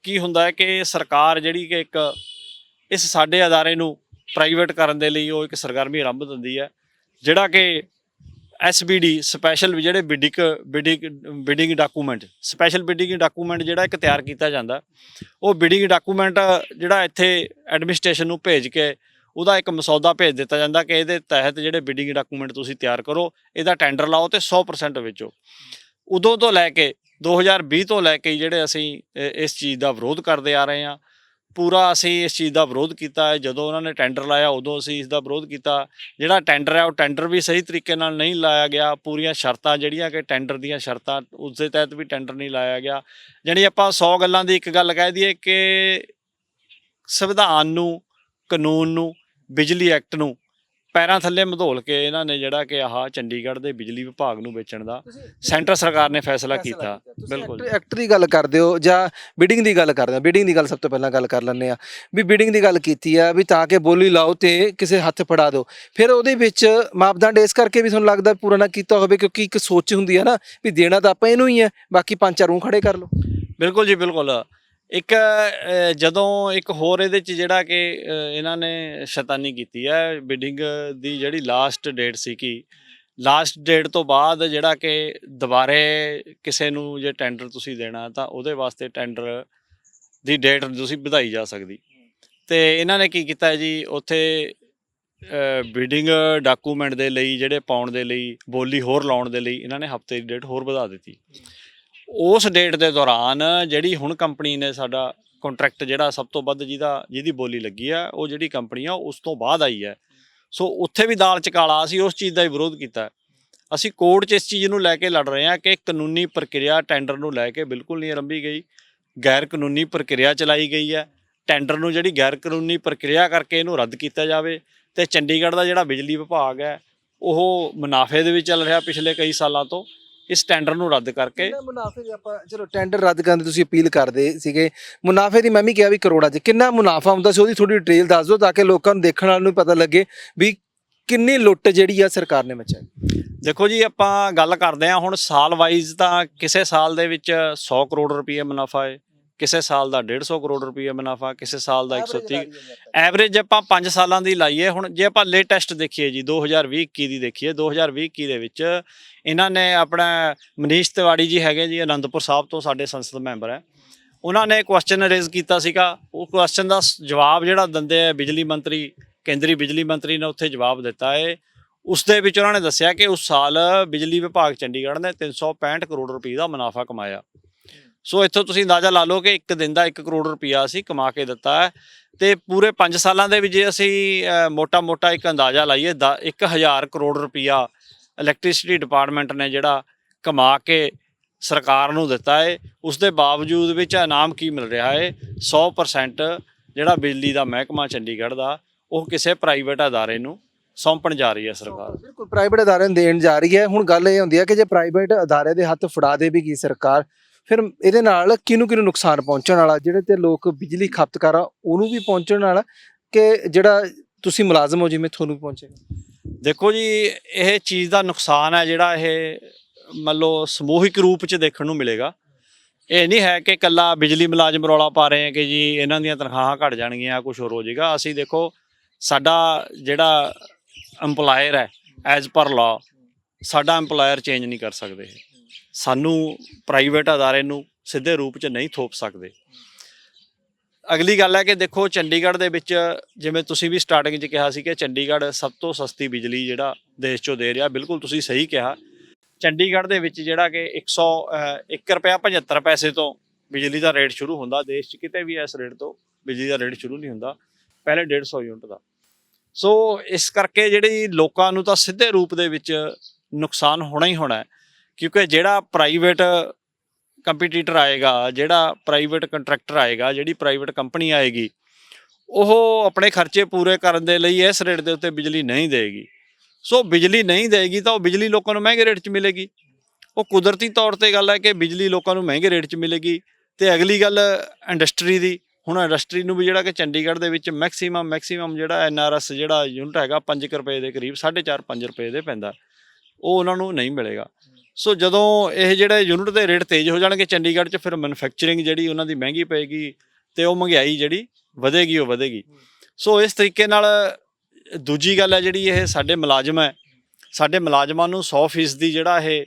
ਕੀ ਹੁੰਦਾ ਹੈ ਕਿ ਸਰਕਾਰ ਜਿਹੜੀ ਕਿ ਇੱਕ ਇਸ ਸਾਡੇ ਅਦਾਰੇ ਨੂੰ ਪ੍ਰਾਈਵੇਟ ਕਰਨ ਦੇ ਲਈ ਉਹ ਇੱਕ ਸਰਗਰਮੀ ਆਰੰਭ ਦਿੰਦੀ ਹੈ, ਜਿਹੜਾ ਕਿ SBD ਸਪੈਸ਼ਲ ਜਿਹੜੇ bidding document, special bidding document ਜਿਹੜਾ ਇੱਕ ਤਿਆਰ ਕੀਤਾ ਜਾਂਦਾ, ਉਹ ਬਿਡਿੰਗ ਡਾਕੂਮੈਂਟ ਜਿਹੜਾ ਇੱਥੇ ਐਡਮਿਨਿਸਟ੍ਰੇਸ਼ਨ ਨੂੰ ਭੇਜ ਕੇ ਉਹਦਾ ਇੱਕ ਮਸੌਦਾ ਭੇਜ ਦਿੱਤਾ ਜਾਂਦਾ ਕਿ ਇਹਦੇ ਤਹਿਤ ਜਿਹੜੇ ਬਿਡਿੰਗ ਡਾਕੂਮੈਂਟ ਤੁਸੀਂ ਤਿਆਰ ਕਰੋ, ਇਹਦਾ ਟੈਂਡਰ ਲਾਓ ਤੇ 100% ਵੇਚੋ। ਉਦੋਂ ਤੋਂ ਲੈ ਕੇ 2020 ਤੋਂ ਲੈ ਕੇ ਜਿਹੜੇ ਅਸੀਂ ਇਸ ਚੀਜ਼ ਦਾ ਵਿਰੋਧ ਕਰਦੇ ਆ ਰਹੇ ਹਾਂ, ਪੂਰਾ ਅਸੀਂ ਇਸ ਚੀਜ਼ ਦਾ ਵਿਰੋਧ ਕੀਤਾ ਹੈ। ਜਦੋਂ ਉਹਨਾਂ ਨੇ ਟੈਂਡਰ ਲਾਇਆ ਉਦੋਂ ਅਸੀਂ ਇਸ ਦਾ ਵਿਰੋਧ ਕੀਤਾ। ਜਿਹੜਾ ਟੈਂਡਰ ਹੈ ਉਹ ਟੈਂਡਰ ਵੀ ਸਹੀ ਤਰੀਕੇ ਨਾਲ ਨਹੀਂ ਲਾਇਆ ਗਿਆ। ਪੂਰੀਆਂ ਸ਼ਰਤਾਂ ਜਿਹੜੀਆਂ ਕਿ ਟੈਂਡਰ ਦੀਆਂ ਸ਼ਰਤਾਂ, ਉਸ ਦੇ ਤਹਿਤ ਵੀ ਟੈਂਡਰ ਨਹੀਂ ਲਾਇਆ ਗਿਆ। ਜਾਣੀ ਆਪਾਂ 100 ਗੱਲਾਂ ਦੀ ਇੱਕ ਗੱਲ ਕਹਿ ਦਈਏ ਕਿ ਸੰਵਿਧਾਨ ਨੂੰ, ਕਾਨੂੰਨ ਨੂੰ, ਬਿਜਲੀ ਐਕਟ ਨੂੰ ਪੈਰਾਂ ਥੱਲੇ ਮਧੋਲ ਕੇ ਇਹਨਾਂ ਨੇ ਜਿਹੜਾ ਕਿ ਆਹ ਚੰਡੀਗੜ੍ਹ ਦੇ ਬਿਜਲੀ ਵਿਭਾਗ ਨੂੰ ਵੇਚਣ ਦਾ ਸੈਂਟਰ ਸਰਕਾਰ ਨੇ ਫੈਸਲਾ ਕੀਤਾ। ਬਿਲਕੁਲ, ਐਕਟ ਦੀ ਗੱਲ ਕਰਦੇ ਹੋ ਜਾਂ ਬਿਡਿੰਗ ਦੀ ਗੱਲ ਕਰਦੇ ਹੋ? ਬਿਡਿੰਗ ਦੀ ਗੱਲ ਸਭ ਤੋਂ ਪਹਿਲਾਂ ਗੱਲ ਕਰ ਲੈਂਦੇ ਆ ਵੀ ਬਿਡਿੰਗ ਦੀ ਗੱਲ ਕੀਤੀ ਆ ਵੀ ਤਾਂ ਕਿ ਬੋਲੀ ਲਾਓ ਤੇ ਕਿਸੇ ਹੱਥ ਫੜਾ ਦਿਓ। ਫਿਰ ਉਹਦੇ ਵਿੱਚ ਮਾਪਦੰਡ ਇਸ ਕਰਕੇ ਵੀ ਤੁਹਾਨੂੰ ਲੱਗਦਾ ਪੂਰਾ ਨਾ ਕੀਤਾ ਹੋਵੇ, ਕਿਉਂਕਿ ਇੱਕ ਸੋਚ ਹੁੰਦੀ ਹੈ ਨਾ ਵੀ ਦੇਣਾ ਤਾਂ ਆਪਾਂ ਇਹਨੂੰ ਹੀ ਹੈ, ਬਾਕੀ 5-4 ਰੂੰ ਖੜੇ ਕਰ ਲਓ। ਬਿਲਕੁਲ ਜੀ, ਬਿਲਕੁਲ। ਇੱਕ ਜਦੋਂ ਇੱਕ ਹੋਰ ਇਹਦੇ 'ਚ ਜਿਹੜਾ ਕਿ ਇਹਨਾਂ ਨੇ ਸ਼ੈਤਾਨੀ ਕੀਤੀ ਹੈ, ਬਿਡਿੰਗ ਦੀ ਜਿਹੜੀ ਲਾਸਟ ਡੇਟ ਸੀ, ਕਿ ਲਾਸਟ ਡੇਟ ਤੋਂ ਬਾਅਦ ਜਿਹੜਾ ਕਿ ਦੁਬਾਰੇ ਕਿਸੇ ਨੂੰ ਜੇ ਟੈਂਡਰ ਤੁਸੀਂ ਦੇਣਾ ਤਾਂ ਉਹਦੇ ਵਾਸਤੇ ਟੈਂਡਰ ਦੀ ਡੇਟ ਤੁਸੀਂ ਵਧਾਈ ਜਾ ਸਕਦੀ। ਅਤੇ ਇਹਨਾਂ ਨੇ ਕੀ ਕੀਤਾ ਜੀ, ਉੱਥੇ ਬਿਡਿੰਗ ਡਾਕੂਮੈਂਟ ਦੇ ਲਈ ਜਿਹੜੇ ਪਾਉਣ ਦੇ ਲਈ, ਬੋਲੀ ਹੋਰ ਲਾਉਣ ਦੇ ਲਈ ਇਹਨਾਂ ਨੇ ਹਫ਼ਤੇ ਦੀ ਡੇਟ ਹੋਰ ਵਧਾ ਦਿੱਤੀ। ਉਸ ਡੇਟ ਦੇ ਦੌਰਾਨ ਜਿਹੜੀ ਹੁਣ ਕੰਪਨੀ ਨੇ ਸਾਡਾ ਕੰਟਰੈਕਟ ਜਿਹੜਾ ਸਭ ਤੋਂ ਵੱਧ ਜਿਹਦੀ ਬੋਲੀ ਲੱਗੀ ਆ, ਉਹ ਜਿਹੜੀ ਕੰਪਨੀ ਆ ਉਸ ਤੋਂ ਬਾਅਦ ਆਈ ਹੈ। ਸੋ ਉੱਥੇ ਵੀ ਦਾਲ 'ਚ ਕਾਲਾ, ਅਸੀਂ ਉਸ ਚੀਜ਼ ਦਾ ਹੀ ਵਿਰੋਧ ਕੀਤਾ। ਅਸੀਂ ਕੋਰਟ 'ਚ ਇਸ ਚੀਜ਼ ਨੂੰ ਲੈ ਕੇ ਲੜ ਰਹੇ ਹਾਂ ਕਿ ਕਾਨੂੰਨੀ ਪ੍ਰਕਿਰਿਆ ਟੈਂਡਰ ਨੂੰ ਲੈ ਕੇ ਬਿਲਕੁਲ ਨਹੀਂ ਆਰੰਭੀ ਗਈ, ਗੈਰ ਕਾਨੂੰਨੀ ਪ੍ਰਕਿਰਿਆ ਚਲਾਈ ਗਈ ਹੈ। ਟੈਂਡਰ ਨੂੰ ਜਿਹੜੀ ਗੈਰ ਕਾਨੂੰਨੀ ਪ੍ਰਕਿਰਿਆ ਕਰਕੇ ਇਹਨੂੰ ਰੱਦ ਕੀਤਾ ਜਾਵੇ। ਅਤੇ ਚੰਡੀਗੜ੍ਹ ਦਾ ਜਿਹੜਾ ਬਿਜਲੀ ਵਿਭਾਗ ਹੈ ਉਹ ਮੁਨਾਫੇ ਦੇ ਵਿੱਚ ਚੱਲ ਰਿਹਾ ਪਿਛਲੇ ਕਈ ਸਾਲਾਂ ਤੋਂ। ਇਸ ਟੈਂਡਰ ਨੂੰ ਰੱਦ ਕਰਕੇ ਮੁਨਾਫੇ ਦੀ ਆਪਾਂ ਚਲੋ ਟੈਂਡਰ ਰੱਦ ਕਰਨ ਦੀ ਤੁਸੀਂ ਅਪੀਲ ਕਰਦੇ ਸੀਗੇ, ਮੁਨਾਫੇ ਦੀ ਮੈਂ ਵੀ ਕਿਹਾ ਵੀ ਕਰੋੜਾਂ 'ਚ ਕਿੰਨਾ ਮੁਨਾਫਾ ਹੁੰਦਾ ਸੀ, ਉਹਦੀ ਥੋੜੀ ਡਿਟੇਲ ਦੱਸ ਦਿਓ ਤਾਂ ਕਿ ਲੋਕਾਂ ਨੂੰ, ਦੇਖਣ ਵਾਲਿਆਂ ਨੂੰ ਪਤਾ ਲੱਗੇ ਵੀ ਕਿੰਨੀ ਲੁੱਟ ਜਿਹੜੀ ਆ ਸਰਕਾਰ ਨੇ ਮਚਾਈ? ਦੇਖੋ ਜੀ, ਆਪਾਂ ਗੱਲ ਕਰਦੇ ਹਾਂ ਹੁਣ ਸਾਲ ਵਾਈਜ਼, ਤਾਂ ਕਿਸੇ ਸਾਲ ਦੇ ਵਿੱਚ 100 ਕਰੋੜ ਰੁਪਏ ਮੁਨਾਫਾ ਹੈ, ਕਿਸੇ ਸਾਲ ਦਾ 150 ਕਰੋੜ ਰੁਪਏ ਮੁਨਾਫਾ, ਕਿਸੇ ਸਾਲ ਦਾ 130। ਐਵਰੇਜ ਆਪਾਂ 5 ਸਾਲਾਂ ਦੀ ਲਾਈਏ। ਹੁਣ ਜੇ ਆਪਾਂ ਲੇਟੈਸਟ ਦੇਖੀਏ ਜੀ, 2020-21 ਦੀ ਦੇਖੀਏ, 2020-21 ਦੇ ਵਿੱਚ ਇਹਨਾਂ ਨੇ ਆਪਣਾ ਮਨੀਸ਼ ਤਿਵਾੜੀ ਜੀ ਹੈਗੇ ਜੀ, ਅਨੰਦਪੁਰ ਸਾਹਿਬ ਤੋਂ ਸਾਡੇ ਸੰਸਦ ਮੈਂਬਰ ਹੈ, ਉਹਨਾਂ ਨੇ ਕੁਐਸਚਨ ਰੇਜ਼ ਕੀਤਾ ਸੀਗਾ। ਉਹ ਕੁਐਸਚਨ ਦਾ ਜਵਾਬ ਜਿਹੜਾ ਦਿੰਦੇ ਆ ਬਿਜਲੀ ਮੰਤਰੀ, ਕੇਂਦਰੀ ਬਿਜਲੀ ਮੰਤਰੀ ਨੇ ਉੱਥੇ ਜਵਾਬ ਦਿੱਤਾ ਹੈ। ਉਸ ਦੇ ਵਿੱਚ ਉਹਨਾਂ ਨੇ ਦੱਸਿਆ ਕਿ ਉਸ ਸਾਲ ਬਿਜਲੀ ਵਿਭਾਗ ਚੰਡੀਗੜ੍ਹ ਨੇ 365 ਕਰੋੜ ਰੁਪਏ ਦਾ ਮੁਨਾਫਾ ਕਮਾਇਆ। ਸੋ ਇੱਥੋਂ ਤੁਸੀਂ ਅੰਦਾਜ਼ਾ ਲਾ ਲਓ ਕਿ ਇੱਕ ਦਿਨ ਦਾ 1 ਕਰੋੜ ਰੁਪਇਆ ਅਸੀਂ ਕਮਾ ਕੇ ਦਿੱਤਾ ਹੈ। ਤੇ ਪੂਰੇ 5 ਸਾਲਾਂ ਦੇ ਵਿੱਚ ਜੇ ਅਸੀਂ ਮੋਟਾ ਇੱਕ ਅੰਦਾਜ਼ਾ ਲਾਈਏ 1000 ਕਰੋੜ ਰੁਪਇਆ ਇਲੈਕਟ੍ਰਿਸਿਟੀ ਡਿਪਾਰਟਮੈਂਟ ਨੇ ਜਿਹੜਾ ਕਮਾ ਕੇ ਸਰਕਾਰ ਨੂੰ ਦਿੱਤਾ ਹੈ। ਉਸ ਦੇ ਬਾਵਜੂਦ ਵਿੱਚ ਇਨਾਮ ਕੀ ਮਿਲ ਰਿਹਾ ਹੈ? 100% ਜਿਹੜਾ ਬਿਜਲੀ ਦਾ ਮਹਿਕਮਾ ਚੰਡੀਗੜ੍ਹ ਦਾ ਉਹ ਕਿਸੇ ਪ੍ਰਾਈਵੇਟ ਅਦਾਰੇ ਨੂੰ ਸੌਂਪਣ ਜਾ ਰਹੀ ਹੈ ਸਰਕਾਰ। ਬਿਲਕੁਲ, ਪ੍ਰਾਈਵੇਟ ਅਦਾਰੇ ਨੂੰ ਦੇਣ ਜਾ ਰਹੀ ਹੈ। ਹੁਣ ਗੱਲ ਇਹ ਹੁੰਦੀ ਹੈ ਕਿ ਜੇ ਪ੍ਰਾਈਵੇਟ ਅਦਾਰੇ ਦੇ ਹੱਥ ਫੜਾ ਦੇਵੇਗੀ ਸਰਕਾਰ, ਫਿਰ ਇਹਦੇ ਨਾਲ ਕਿਹਨੂੰ ਨੁਕਸਾਨ ਪਹੁੰਚਣ ਵਾਲਾ? ਜਿਹੜੇ ਤੇ ਲੋਕ ਬਿਜਲੀ ਖਪਤਕਾਰ ਆ ਉਹਨੂੰ ਵੀ ਪਹੁੰਚਣ ਵਾਲਾ, ਕਿ ਜਿਹੜਾ ਤੁਸੀਂ ਮੁਲਾਜ਼ਮ ਹੋ ਜਿਵੇਂ ਤੁਹਾਨੂੰ ਵੀ ਪਹੁੰਚੇਗਾ? ਦੇਖੋ ਜੀ, ਇਹ ਚੀਜ਼ ਦਾ ਨੁਕਸਾਨ ਹੈ ਜਿਹੜਾ ਇਹ ਮੰਨ ਲਓ ਸਮੂਹਿਕ ਰੂਪ 'ਚ ਦੇਖਣ ਨੂੰ ਮਿਲੇਗਾ। ਇਹ ਨਹੀਂ ਹੈ ਕਿ ਇਕੱਲਾ ਬਿਜਲੀ ਮੁਲਾਜ਼ਮ ਰੌਲਾ ਪਾ ਰਹੇ ਹੈ ਕਿ ਜੀ ਇਹਨਾਂ ਦੀਆਂ ਤਨਖਾਹਾਂ ਘਟ ਜਾਣਗੀਆਂ, ਕੁਝ ਹੋਰ ਹੋ ਜਾਏਗਾ। ਅਸੀਂ ਦੇਖੋ, ਸਾਡਾ ਜਿਹੜਾ ਇੰਪਲਾਇਰ ਹੈ ਐਜ਼ ਪਰ ਲਾ, ਸਾਡਾ ਇੰਪਲਾਇਰ ਚੇਂਜ ਨਹੀਂ ਕਰ ਸਕਦੇ। ਸਾਨੂੰ ਪ੍ਰਾਈਵੇਟ ਅਦਾਰੇ ਨੂੰ ਸਿੱਧੇ ਰੂਪ 'ਚ ਨਹੀਂ ਥੋਪ ਸਕਦੇ। ਅਗਲੀ ਗੱਲ ਹੈ ਕਿ ਦੇਖੋ, ਚੰਡੀਗੜ੍ਹ ਦੇ ਵਿੱਚ ਜਿਵੇਂ ਤੁਸੀਂ ਵੀ ਸਟਾਰਟਿੰਗ 'ਚ ਕਿਹਾ ਸੀ ਕਿ ਚੰਡੀਗੜ੍ਹ ਸਭ ਤੋਂ ਸਸਤੀ ਬਿਜਲੀ ਜਿਹੜਾ ਦੇਸ਼ 'ਚੋਂ ਦੇ ਰਿਹਾ, ਬਿਲਕੁਲ ਤੁਸੀਂ ਸਹੀ ਕਿਹਾ। ਚੰਡੀਗੜ੍ਹ ਦੇ ਵਿੱਚ ਜਿਹੜਾ ਕਿ 101 ਰੁਪਇਆ 75 ਪੈਸੇ ਤੋਂ ਬਿਜਲੀ ਦਾ ਰੇਟ ਸ਼ੁਰੂ ਹੁੰਦਾ। ਦੇਸ਼ 'ਚ ਕਿਤੇ ਵੀ ਇਸ ਰੇਟ ਤੋਂ ਬਿਜਲੀ ਦਾ ਰੇਟ ਸ਼ੁਰੂ ਨਹੀਂ ਹੁੰਦਾ, ਪਹਿਲੇ 150 ਯੂਨਿਟ ਦਾ। ਸੋ ਇਸ ਕਰਕੇ ਜਿਹੜੀ ਲੋਕਾਂ ਨੂੰ ਤਾਂ ਸਿੱਧੇ ਰੂਪ ਦੇ ਵਿੱਚ ਨੁਕਸਾਨ ਹੋਣਾ ਹੀ ਹੋਣਾ ਹੈ, ਕਿਉਂਕਿ ਜਿਹੜਾ ਪ੍ਰਾਈਵੇਟ ਕੰਪੀਟੀਟਰ ਆਏਗਾ, ਜਿਹੜਾ ਪ੍ਰਾਈਵੇਟ ਕੰਟਰੈਕਟਰ ਆਏਗਾ, ਜਿਹੜੀ ਪ੍ਰਾਈਵੇਟ ਕੰਪਨੀ ਆਏਗੀ, ਉਹ ਆਪਣੇ ਖਰਚੇ ਪੂਰੇ ਕਰਨ ਦੇ ਲਈ ਇਸ ਰੇਟ ਦੇ ਉੱਤੇ ਬਿਜਲੀ ਨਹੀਂ ਦੇਗੀ। ਸੋ ਬਿਜਲੀ ਨਹੀਂ ਦੇਗੀ ਤਾਂ ਉਹ ਬਿਜਲੀ ਲੋਕਾਂ ਨੂੰ ਮਹਿੰਗੇ ਰੇਟ 'ਚ ਮਿਲੇਗੀ। ਉਹ ਕੁਦਰਤੀ ਤੌਰ 'ਤੇ ਗੱਲ ਹੈ ਕਿ ਬਿਜਲੀ ਲੋਕਾਂ ਨੂੰ ਮਹਿੰਗੇ ਰੇਟ 'ਚ ਮਿਲੇਗੀ। ਤੇ ਅਗਲੀ ਗੱਲ ਇੰਡਸਟਰੀ ਦੀ। ਹੁਣ ਇੰਡਸਟਰੀ ਨੂੰ ਵੀ ਜਿਹੜਾ ਕਿ ਚੰਡੀਗੜ੍ਹ ਦੇ ਵਿੱਚ ਮੈਕਸੀਮਮ ਜਿਹੜਾ NRS ਜਿਹੜਾ ਯੂਨਿਟ ਹੈਗਾ 5 ਰੁਪਏ ਦੇ ਕਰੀਬ, 4.5-5 ਰੁਪਏ ਦੇ ਪੈਂਦਾ, ਉਹ ਉਹਨਾਂ ਨੂੰ ਨਹੀਂ ਮਿਲੇਗਾ। ਸੋ ਜਦੋਂ ਇਹ ਜਿਹੜੇ ਯੂਨਿਟ ਦੇ ਰੇਟ ਤੇਜ਼ ਹੋ ਜਾਣਗੇ ਚੰਡੀਗੜ੍ਹ 'ਚ, ਫਿਰ ਮੈਨੂਫੈਕਚਰਿੰਗ ਜਿਹੜੀ ਉਹਨਾਂ ਦੀ ਮਹਿੰਗੀ ਪਏਗੀ ਤੇ ਉਹ ਮਹਿੰਗਾਈ ਜਿਹੜੀ ਵਧੇਗੀ। ਸੋ ਇਸ ਤਰੀਕੇ ਨਾਲ ਦੂਜੀ ਗੱਲ ਹੈ ਜਿਹੜੀ ਇਹ ਸਾਡੇ ਮੁਲਾਜ਼ਮ ਹੈ, ਸਾਡੇ ਮੁਲਾਜ਼ਮਾਂ ਨੂੰ 100% ਜਿਹੜਾ ਇਹ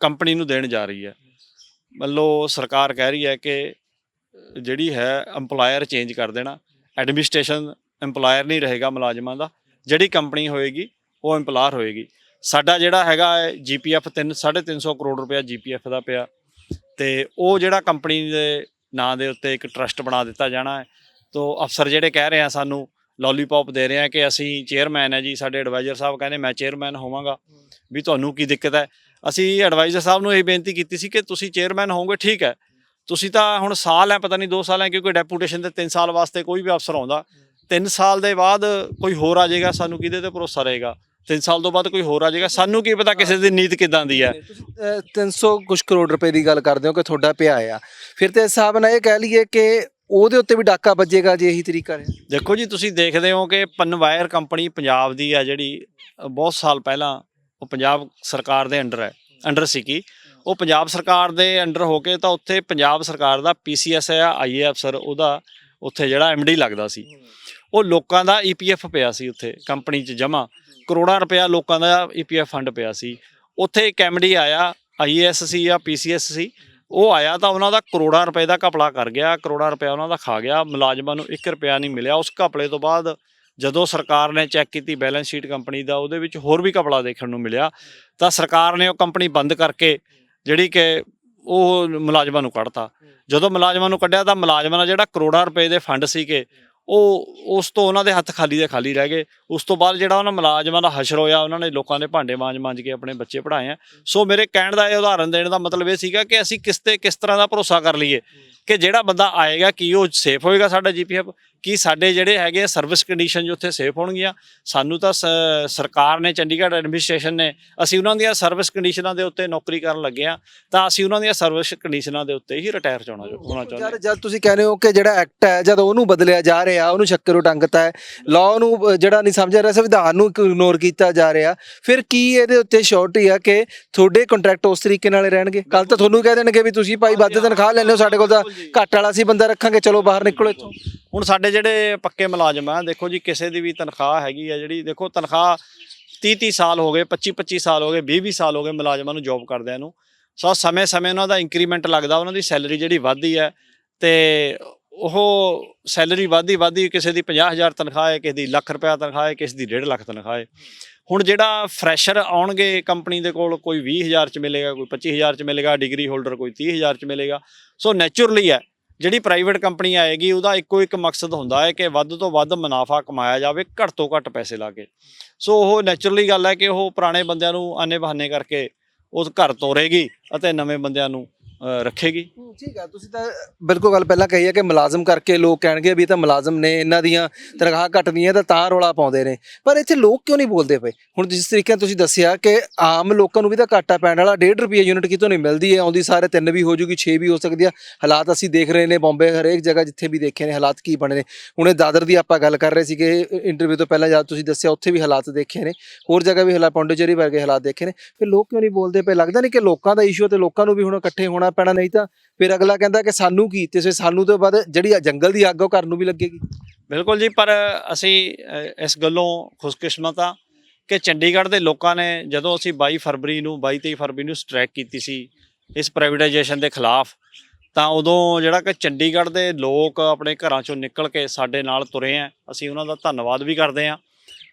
ਕੰਪਨੀ ਨੂੰ ਦੇਣ ਜਾ ਰਹੀ ਹੈ। ਮੰਨ ਲਓ ਸਰਕਾਰ ਕਹਿ ਰਹੀ ਹੈ ਕਿ ਜਿਹੜੀ ਹੈ ਇੰਪਲਾਇਰ ਚੇਂਜ ਕਰ ਦੇਣਾ, ਐਡਮਿਨਿਸਟ੍ਰੇਸ਼ਨ ਇੰਪਲਾਇਰ ਨਹੀਂ ਰਹੇਗਾ ਮੁਲਾਜ਼ਮਾਂ ਦਾ, ਜਿਹੜੀ ਕੰਪਨੀ ਹੋਏਗੀ ਉਹ ਇੰਪਲਾਇਰ ਹੋਏਗੀ। ਸਾਡਾ ਜਿਹੜਾ ਹੈਗਾ GPF 350 ਕਰੋੜ ਰੁਪਇਆ GPF ਦਾ ਪਿਆ, ਤੇ ਉਹ ਜਿਹੜਾ ਕੰਪਨੀ ਦੇ ਨਾਂ ਦੇ ਉੱਤੇ ਇੱਕ ਟਰਸਟ ਬਣਾ ਦਿੱਤਾ ਜਾਣਾ ਹੈ। ਤੋ ਅਫਸਰ ਜਿਹੜੇ ਕਹਿ ਰਹੇ ਆ ਸਾਨੂੰ ਲੋਲੀਪੌਪ ਦੇ ਰਹੇ ਆ ਕਿ ਅਸੀਂ ਚੇਅਰਮੈਨ ਹੈ ਜੀ, ਸਾਡੇ ਐਡਵਾਈਜ਼ਰ ਸਾਹਿਬ ਕਹਿੰਦੇ ਮੈਂ ਚੇਅਰਮੈਨ ਹੋਵਾਂਗਾ, ਵੀ ਤੁਹਾਨੂੰ ਕੀ ਦਿੱਕਤ ਹੈ? ਅਸੀਂ ਐਡਵਾਈਜ਼ਰ ਸਾਹਿਬ ਨੂੰ ਇਹ ਬੇਨਤੀ ਕੀਤੀ ਸੀ ਕਿ ਤੁਸੀਂ ਚੇਅਰਮੈਨ ਹੋਵੋਗੇ ਠੀਕ ਹੈ, ਤੁਸੀਂ ਤਾਂ ਹੁਣ ਸਾਲ ਹੈ, ਪਤਾ ਨਹੀਂ 2 ਸਾਲ ਹੈ, ਕਿਉਂਕਿ ਡੈਪੂਟੇਸ਼ਨ ਤੇ 3 ਸਾਲ ਵਾਸਤੇ ਕੋਈ ਵੀ ਅਫਸਰ ਆਉਂਦਾ, 3 ਸਾਲ ਦੇ ਬਾਅਦ ਕੋਈ ਹੋਰ ਆ ਜਾਏਗਾ, ਸਾਨੂੰ ਕਿਹਦੇ ਤੇ ਭਰੋਸਾ ਰਹੇਗਾ? 3 ਸਾਲ ਤੋਂ ਬਾਅਦ ਕੋਈ ਹੋਰ ਆ ਜਾਏਗਾ, ਸਾਨੂੰ ਕੀ ਪਤਾ ਕਿਸੇ ਦੀ ਨੀਤ ਕਿੱਦਾਂ ਦੀ ਹੈ। 300 ਕੁਛ ਕਰੋੜ ਰੁਪਏ ਦੀ ਗੱਲ ਕਰਦੇ ਹੋ ਕਿ ਤੁਹਾਡਾ ਪਿਆ ਆ, ਫਿਰ ਤੇ ਇਸ ਹਿਸਾਬ ਨਾਲ ਇਹ ਕਹਿ ਲਈਏ ਕਿ ਉਹਦੇ ਉੱਤੇ ਵੀ ਡਾਕਾ ਵੱਜੇਗਾ ਜੇ ਇਹੀ ਤਰੀਕਾ ਰਿਹਾ। ਦੇਖੋ ਜੀ, ਤੁਸੀਂ ਦੇਖਦੇ ਹੋ ਕਿ ਪਨਵਾਇਰ ਕੰਪਨੀ ਪੰਜਾਬ ਦੀ ਆ, ਜਿਹੜੀ ਬਹੁਤ ਸਾਲ ਪਹਿਲਾਂ ਉਹ ਪੰਜਾਬ ਸਰਕਾਰ ਦੇ ਅੰਡਰ ਸੀਗੀ। ਉਹ ਪੰਜਾਬ ਸਰਕਾਰ ਦੇ ਅੰਡਰ ਹੋ ਕੇ ਤਾਂ ਉੱਥੇ ਪੰਜਾਬ ਸਰਕਾਰ ਦਾ PCS ਆ IA ਅਫਸਰ, ਉਹਦਾ ਉੱਥੇ ਜਿਹੜਾ MD ਲੱਗਦਾ ਸੀ। ਉਹ ਲੋਕਾਂ ਦਾ EPF ਪਿਆ ਸੀ ਉੱਥੇ ਕੰਪਨੀ 'ਚ ਜਮ੍ਹਾਂ, ਕਰੋੜਾਂ ਰੁਪਇਆ ਲੋਕਾਂ ਦਾ EPF ਫੰਡ ਪਿਆ ਸੀ। ਉੱਥੇ ਇੱਕ MD ਆਇਆ, IAS ਸੀ ਜਾਂ PCS ਸੀ, ਉਹ ਆਇਆ ਤਾਂ ਉਹਨਾਂ ਦਾ ਕਰੋੜਾਂ ਰੁਪਏ ਦਾ ਘਪਲਾ ਕਰ ਗਿਆ, ਕਰੋੜਾਂ ਰੁਪਇਆ ਉਹਨਾਂ ਦਾ ਖਾ ਗਿਆ, ਮੁਲਾਜ਼ਮਾਂ ਨੂੰ 1 ਰੁਪਇਆ ਨਹੀਂ ਮਿਲਿਆ। ਉਸ ਘਪਲੇ ਤੋਂ ਬਾਅਦ ਜਦੋਂ ਸਰਕਾਰ ਨੇ ਚੈੱਕ ਕੀਤੀ ਬੈਲੈਂਸ ਸ਼ੀਟ ਕੰਪਨੀ ਦਾ, ਉਹਦੇ ਵਿੱਚ ਹੋਰ ਵੀ ਘਪਲਾ ਦੇਖਣ ਨੂੰ ਮਿਲਿਆ, ਤਾਂ ਸਰਕਾਰ ਨੇ ਉਹ ਕੰਪਨੀ ਬੰਦ ਕਰਕੇ ਜਿਹੜੀ ਕਿ ਉਹ ਮੁਲਾਜ਼ਮਾਂ ਨੂੰ ਕੱਢਤਾ। ਜਦੋਂ ਮੁਲਾਜ਼ਮਾਂ ਨੂੰ ਕੱਢਿਆ ਤਾਂ ਮੁਲਾਜ਼ਮਾਂ ਦਾ ਜਿਹੜਾ ਕਰੋੜਾਂ ਰੁਪਏ ਦੇ ਫੰਡ ਸੀਗੇ, ਉਹ ਉਸ ਤੋਂ ਉਹਨਾਂ ਦੇ ਹੱਥ ਖਾਲੀ ਦੇ ਖਾਲੀ ਰਹਿ ਗਏ। ਉਸ ਤੋਂ ਬਾਅਦ ਜਿਹੜਾ ਉਹਨਾਂ ਮੁਲਾਜ਼ਮਾਂ ਦਾ ਹਸ਼ਰ ਹੋਇਆ, ਉਹਨਾਂ ਨੇ ਲੋਕਾਂ ਦੇ ਭਾਂਡੇ ਮਾਂਜ ਕੇ ਆਪਣੇ ਬੱਚੇ ਪੜ੍ਹਾਏ ਆ। ਸੋ ਮੇਰੇ ਕਹਿਣ ਦਾ ਇਹ ਉਦਾਹਰਨ ਦੇਣ ਦਾ ਮਤਲਬ ਇਹ ਸੀਗਾ ਕਿ ਅਸੀਂ ਕਿਸ ਤਰ੍ਹਾਂ ਦਾ ਭਰੋਸਾ ਕਰ ਲਈਏ ਕਿ ਜਿਹੜਾ ਬੰਦਾ ਆਏਗਾ ਕੀ ਉਹ ਸੇਫ ਹੋਏਗਾ ਸਾਡਾ GPF, ਕਿ ਸਾਡੇ ਜਿਹੜੇ ਹੈਗੇ ਸਰਵਿਸ ਕੰਡੀਸ਼ਨ ਜੋ ਉੱਥੇ ਸੇਫ ਹੋਣਗੀਆਂ। ਸਾਨੂੰ ਤਾਂ ਸਰਕਾਰ ਨੇ, ਚੰਡੀਗੜ੍ਹ ਐਡਮਿਨਿਸਟ੍ਰੇਸ਼ਨ ਨੇ, ਅਸੀਂ ਉਹਨਾਂ ਦੀਆਂ ਸਰਵਿਸ ਕੰਡੀਸ਼ਨਾਂ ਦੇ ਉੱਤੇ ਨੌਕਰੀ ਕਰਨ ਲੱਗੇ ਹਾਂ, ਤਾਂ ਅਸੀਂ ਉਹਨਾਂ ਦੀਆਂ ਸਰਵਿਸ ਕੰਡੀਸ਼ਨਾਂ ਦੇ ਉੱਤੇ ਹੀ ਰਿਟਾਇਰ ਹੋਣਾ ਚਾਹੁੰਦੇ ਹਾਂ। ਜਦ ਤੁਸੀਂ ਕਹਿੰਦੇ ਹੋ ਕਿ ਜਿਹੜਾ ਐਕਟ ਹੈ ਜਦ ਉਹਨੂੰ ਬਦਲਿਆ ਜਾ ਰਿਹਾ, ਉਹਨੂੰ ਸ਼ੱਕਰ ਟੰਗਤਾ ਹੈ, ਲਾਅ ਨੂੰ ਜਿਹੜਾ ਨਹੀਂ ਸਮਝਿਆ ਰਿਹਾ, ਸੰਵਿਧਾਨ ਨੂੰ ਇਗਨੋਰ ਕੀਤਾ ਜਾ ਰਿਹਾ, ਫਿਰ ਕੀ ਇਹਦੇ ਉੱਤੇ ਸ਼ੋਰਟੀ ਆ ਕਿ ਤੁਹਾਡੇ ਕੰਟਰੈਕਟ ਉਸ ਤਰੀਕੇ ਨਾਲ ਰਹਿਣਗੇ? ਕੱਲ ਤਾਂ ਤੁਹਾਨੂੰ ਕਹਿ ਦੇਣਗੇ ਵੀ ਤੁਸੀਂ ਭਾਈ ਵੱਧ ਤਨਖਾਹ ਲੈਂਦੇ ਹੋ, ਸਾਡੇ ਕੋਲ ਤਾਂ ਘੱਟ ਵਾਲਾ ਸੀ ਬੰਦਾ ਰੱਖਾਂਗੇ, ਚਲੋ ਬਾਹਰ ਨਿਕਲੋ ਇੱਥੋਂ। ਹੁਣ ਸਾਡੇ ਜਿਹੜੇ ਪੱਕੇ ਮੁਲਾਜ਼ਮ ਆ, ਦੇਖੋ ਜੀ, ਕਿਸੇ ਦੀ ਵੀ ਤਨਖਾਹ ਹੈਗੀ ਆ ਜਿਹੜੀ, ਦੇਖੋ ਤਨਖਾਹ 30-30 ਸਾਲ ਹੋ ਗਏ, 25-25 ਸਾਲ ਹੋ ਗਏ, 20-20 ਸਾਲ ਹੋ ਗਏ ਮੁਲਾਜ਼ਮਾਂ ਨੂੰ ਜੋਬ ਕਰਦਿਆਂ ਨੂੰ। ਸੋ ਸਮੇਂ-ਸਮੇਂ ਉਹਨਾਂ ਦਾ ਇੰਕਰੀਮੈਂਟ ਲੱਗਦਾ, ਉਹਨਾਂ ਦੀ ਸੈਲਰੀ ਜਿਹੜੀ ਵੱਧਦੀ ਹੈ, ਤੇ ਉਹ ਸੈਲਰੀ ਵੱਧਦੀ ਕਿਸੇ ਦੀ 50,000 ਤਨਖਾਹ ਹੈ, ਕਿਸੇ ਦੀ ਲੱਖ ਰੁਪਇਆ ਤਨਖਾਹ ਹੈ, ਕਿਸੇ ਦੀ 1.5 ਲੱਖ ਤਨਖਾਹ ਹੈ। ਹੁਣ ਜਿਹੜਾ ਫਰੈਸ਼ਰ ਆਉਣਗੇ ਕੰਪਨੀ ਦੇ ਕੋਲ, ਕੋਈ 20,000 'ਚ ਮਿਲੇਗਾ, ਕੋਈ 25,000 'ਚ ਮਿਲੇਗਾ, ਡਿਗਰੀ ਹੋਲਡਰ ਕੋਈ 30,000 'ਚ ਮਿਲੇਗਾ। ਸੋ ਨੈਚੁਰਲੀ ਹੈ ਜਿਹੜੀ ਪ੍ਰਾਈਵੇਟ ਕੰਪਨੀ ਆਏਗੀ, ਉਹਦਾ ਇੱਕੋ ਇੱਕ ਮਕਸਦ ਹੁੰਦਾ ਹੈ ਕਿ ਵੱਧ ਤੋਂ ਵੱਧ ਮੁਨਾਫਾ ਕਮਾਇਆ ਜਾਵੇ, ਘੱਟ ਤੋਂ ਘੱਟ ਪੈਸੇ ਲਾ ਕੇ। ਸੋ ਉਹ ਨੈਚੁਰਲੀ ਗੱਲ ਹੈ ਕਿ ਉਹ ਪੁਰਾਣੇ ਬੰਦਿਆਂ ਨੂੰ ਆਨੇ ਬਹਾਨੇ ਕਰਕੇ ਉਸ ਘਰ ਤੋਰੇਗੀ ਅਤੇ ਨਵੇਂ ਬੰਦਿਆਂ ਨੂੰ ਰੱਖੇਗੀ। ਠੀਕ ਹੈ, ਤੁਸੀਂ ਤਾਂ ਬਿਲਕੁਲ ਗੱਲ ਪਹਿਲਾਂ ਕਹੀ ਹੈ ਕਿ ਮੁਲਾਜ਼ਮ ਕਰਕੇ ਲੋਕ ਕਹਿਣਗੇ ਵੀ ਇਹ ਤਾਂ ਮੁਲਾਜ਼ਮ ਨੇ, ਇਹਨਾਂ ਦੀਆਂ ਤਨਖਾਹ ਘਟਦੀਆਂ ਤਾਂ ਰੌਲਾ ਪਾਉਂਦੇ ਨੇ, ਪਰ ਇੱਥੇ ਲੋਕ ਕਿਉਂ ਨਹੀਂ ਬੋਲਦੇ ਪਏ? ਹੁਣ ਜਿਸ ਤਰੀਕੇ ਨਾਲ ਤੁਸੀਂ ਦੱਸਿਆ ਕਿ ਆਮ ਲੋਕਾਂ ਨੂੰ ਵੀ ਤਾਂ ਘਾਟਾ ਪੈਣ ਵਾਲਾ, 1.5 ਰੁਪਏ ਯੂਨਿਟ ਕਿਤੋਂ ਨਹੀਂ ਮਿਲਦੀ ਹੈ, ਆਉਂਦੀ ਸਾਰੇ 3 ਵੀ ਹੋ ਜੂਗੀ, 6 ਵੀ ਹੋ ਸਕਦੀ ਆ। ਹਾਲਾਤ ਅਸੀਂ ਦੇਖ ਰਹੇ ਨੇ ਬੰਬੇ, ਹਰੇਕ ਜਗ੍ਹਾ ਜਿੱਥੇ ਵੀ ਦੇਖੇ ਨੇ ਹਾਲਾਤ ਕੀ ਬਣੇ ਨੇ। ਹੁਣੇ ਦਾਦਰ ਦੀ ਆਪਾਂ ਗੱਲ ਕਰ ਰਹੇ ਸੀਗੇ ਇੰਟਰਵਿਊ ਤੋਂ ਪਹਿਲਾਂ, ਜਦ ਤੁਸੀਂ ਦੱਸਿਆ ਉੱਥੇ ਵੀ ਹਾਲਾਤ ਦੇਖੇ ਨੇ, ਹੋਰ ਜਗ੍ਹਾ ਵੀ ਹਾਲਾਤ, ਪੌਂਡੀਚੇਰੀ ਵਰਗੇ ਹਾਲਾਤ ਦੇਖੇ ਨੇ। ਫਿਰ ਲੋਕ ਕਿਉਂ ਨਹੀਂ ਬੋਲਦੇ ਪਏ? ਲੱਗਦਾ ਨਹੀਂ ਕਿ ਲੋਕਾਂ ਦਾ ਇਸ਼ੂ ਤੇ ਲੋਕਾਂ ਨੂੰ ਵੀ ਹੁਣ ਇਕੱਠੇ ਹੋਣਾ ਪੈਣਾ, ਨਹੀਂ ਤਾਂ ਫਿਰ ਅਗਲਾ ਕਹਿੰਦਾ ਕਿ ਸਾਨੂੰ ਕੀ, ਤੇ ਸਾਨੂੰ ਤੋਂ ਬਾਅਦ ਜਿਹੜੀ ਜੰਗਲ ਦੀ ਅੱਗ ਉਹ ਘਰ ਨੂੰ ਵੀ ਲੱਗੇਗੀ। ਬਿਲਕੁਲ ਜੀ, ਪਰ ਅਸੀਂ ਇਸ ਗੱਲੋਂ ਖੁਸ਼ਕਿਸਮਤ ਆ ਕਿ ਚੰਡੀਗੜ੍ਹ ਦੇ ਲੋਕਾਂ ਨੇ, ਜਦੋਂ ਅਸੀਂ 22 ਫਰਵਰੀ ਨੂੰ 22-23 ਫਰਵਰੀ ਨੂੰ ਸਟ੍ਰਾਈਕ ਕੀਤੀ ਸੀ ਇਸ ਪ੍ਰਾਈਵੇਟਾਈਜੇਸ਼ਨ ਦੇ ਖਿਲਾਫ, ਤਾਂ ਉਦੋਂ ਜਿਹੜਾ ਕਿ ਚੰਡੀਗੜ੍ਹ ਦੇ ਲੋਕ ਆਪਣੇ ਘਰਾਂ ਚੋਂ ਨਿਕਲ ਕੇ ਸਾਡੇ ਨਾਲ ਤੁਰੇ ਆ। ਅਸੀਂ ਉਹਨਾਂ ਦਾ ਧੰਨਵਾਦ ਵੀ ਕਰਦੇ ਹਾਂ।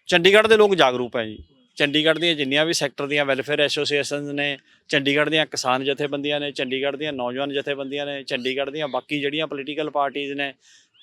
ਚੰਡੀਗੜ੍ਹ ਦੇ ਲੋਕ ਜਾਗਰੂਕ ਹੈ ਜੀ। ਚੰਡੀਗੜ੍ਹ ਦੀਆਂ ਜਿੰਨੀਆਂ ਵੀ ਸੈਕਟਰ ਦੀਆਂ ਵੈਲਫੇਅਰ ਐਸੋਸੀਏਸ਼ਨਸ ਨੇ, ਚੰਡੀਗੜ੍ਹ ਦੀਆਂ ਕਿਸਾਨ ਜਥੇਬੰਦੀਆਂ ਨੇ, ਚੰਡੀਗੜ੍ਹ ਦੀਆਂ ਨੌਜਵਾਨ ਜਥੇਬੰਦੀਆਂ ਨੇ, ਚੰਡੀਗੜ੍ਹ ਦੀਆਂ ਬਾਕੀ ਜਿਹੜੀਆਂ ਪੋਲੀਟੀਕਲ ਪਾਰਟੀਜ਼ ਨੇ,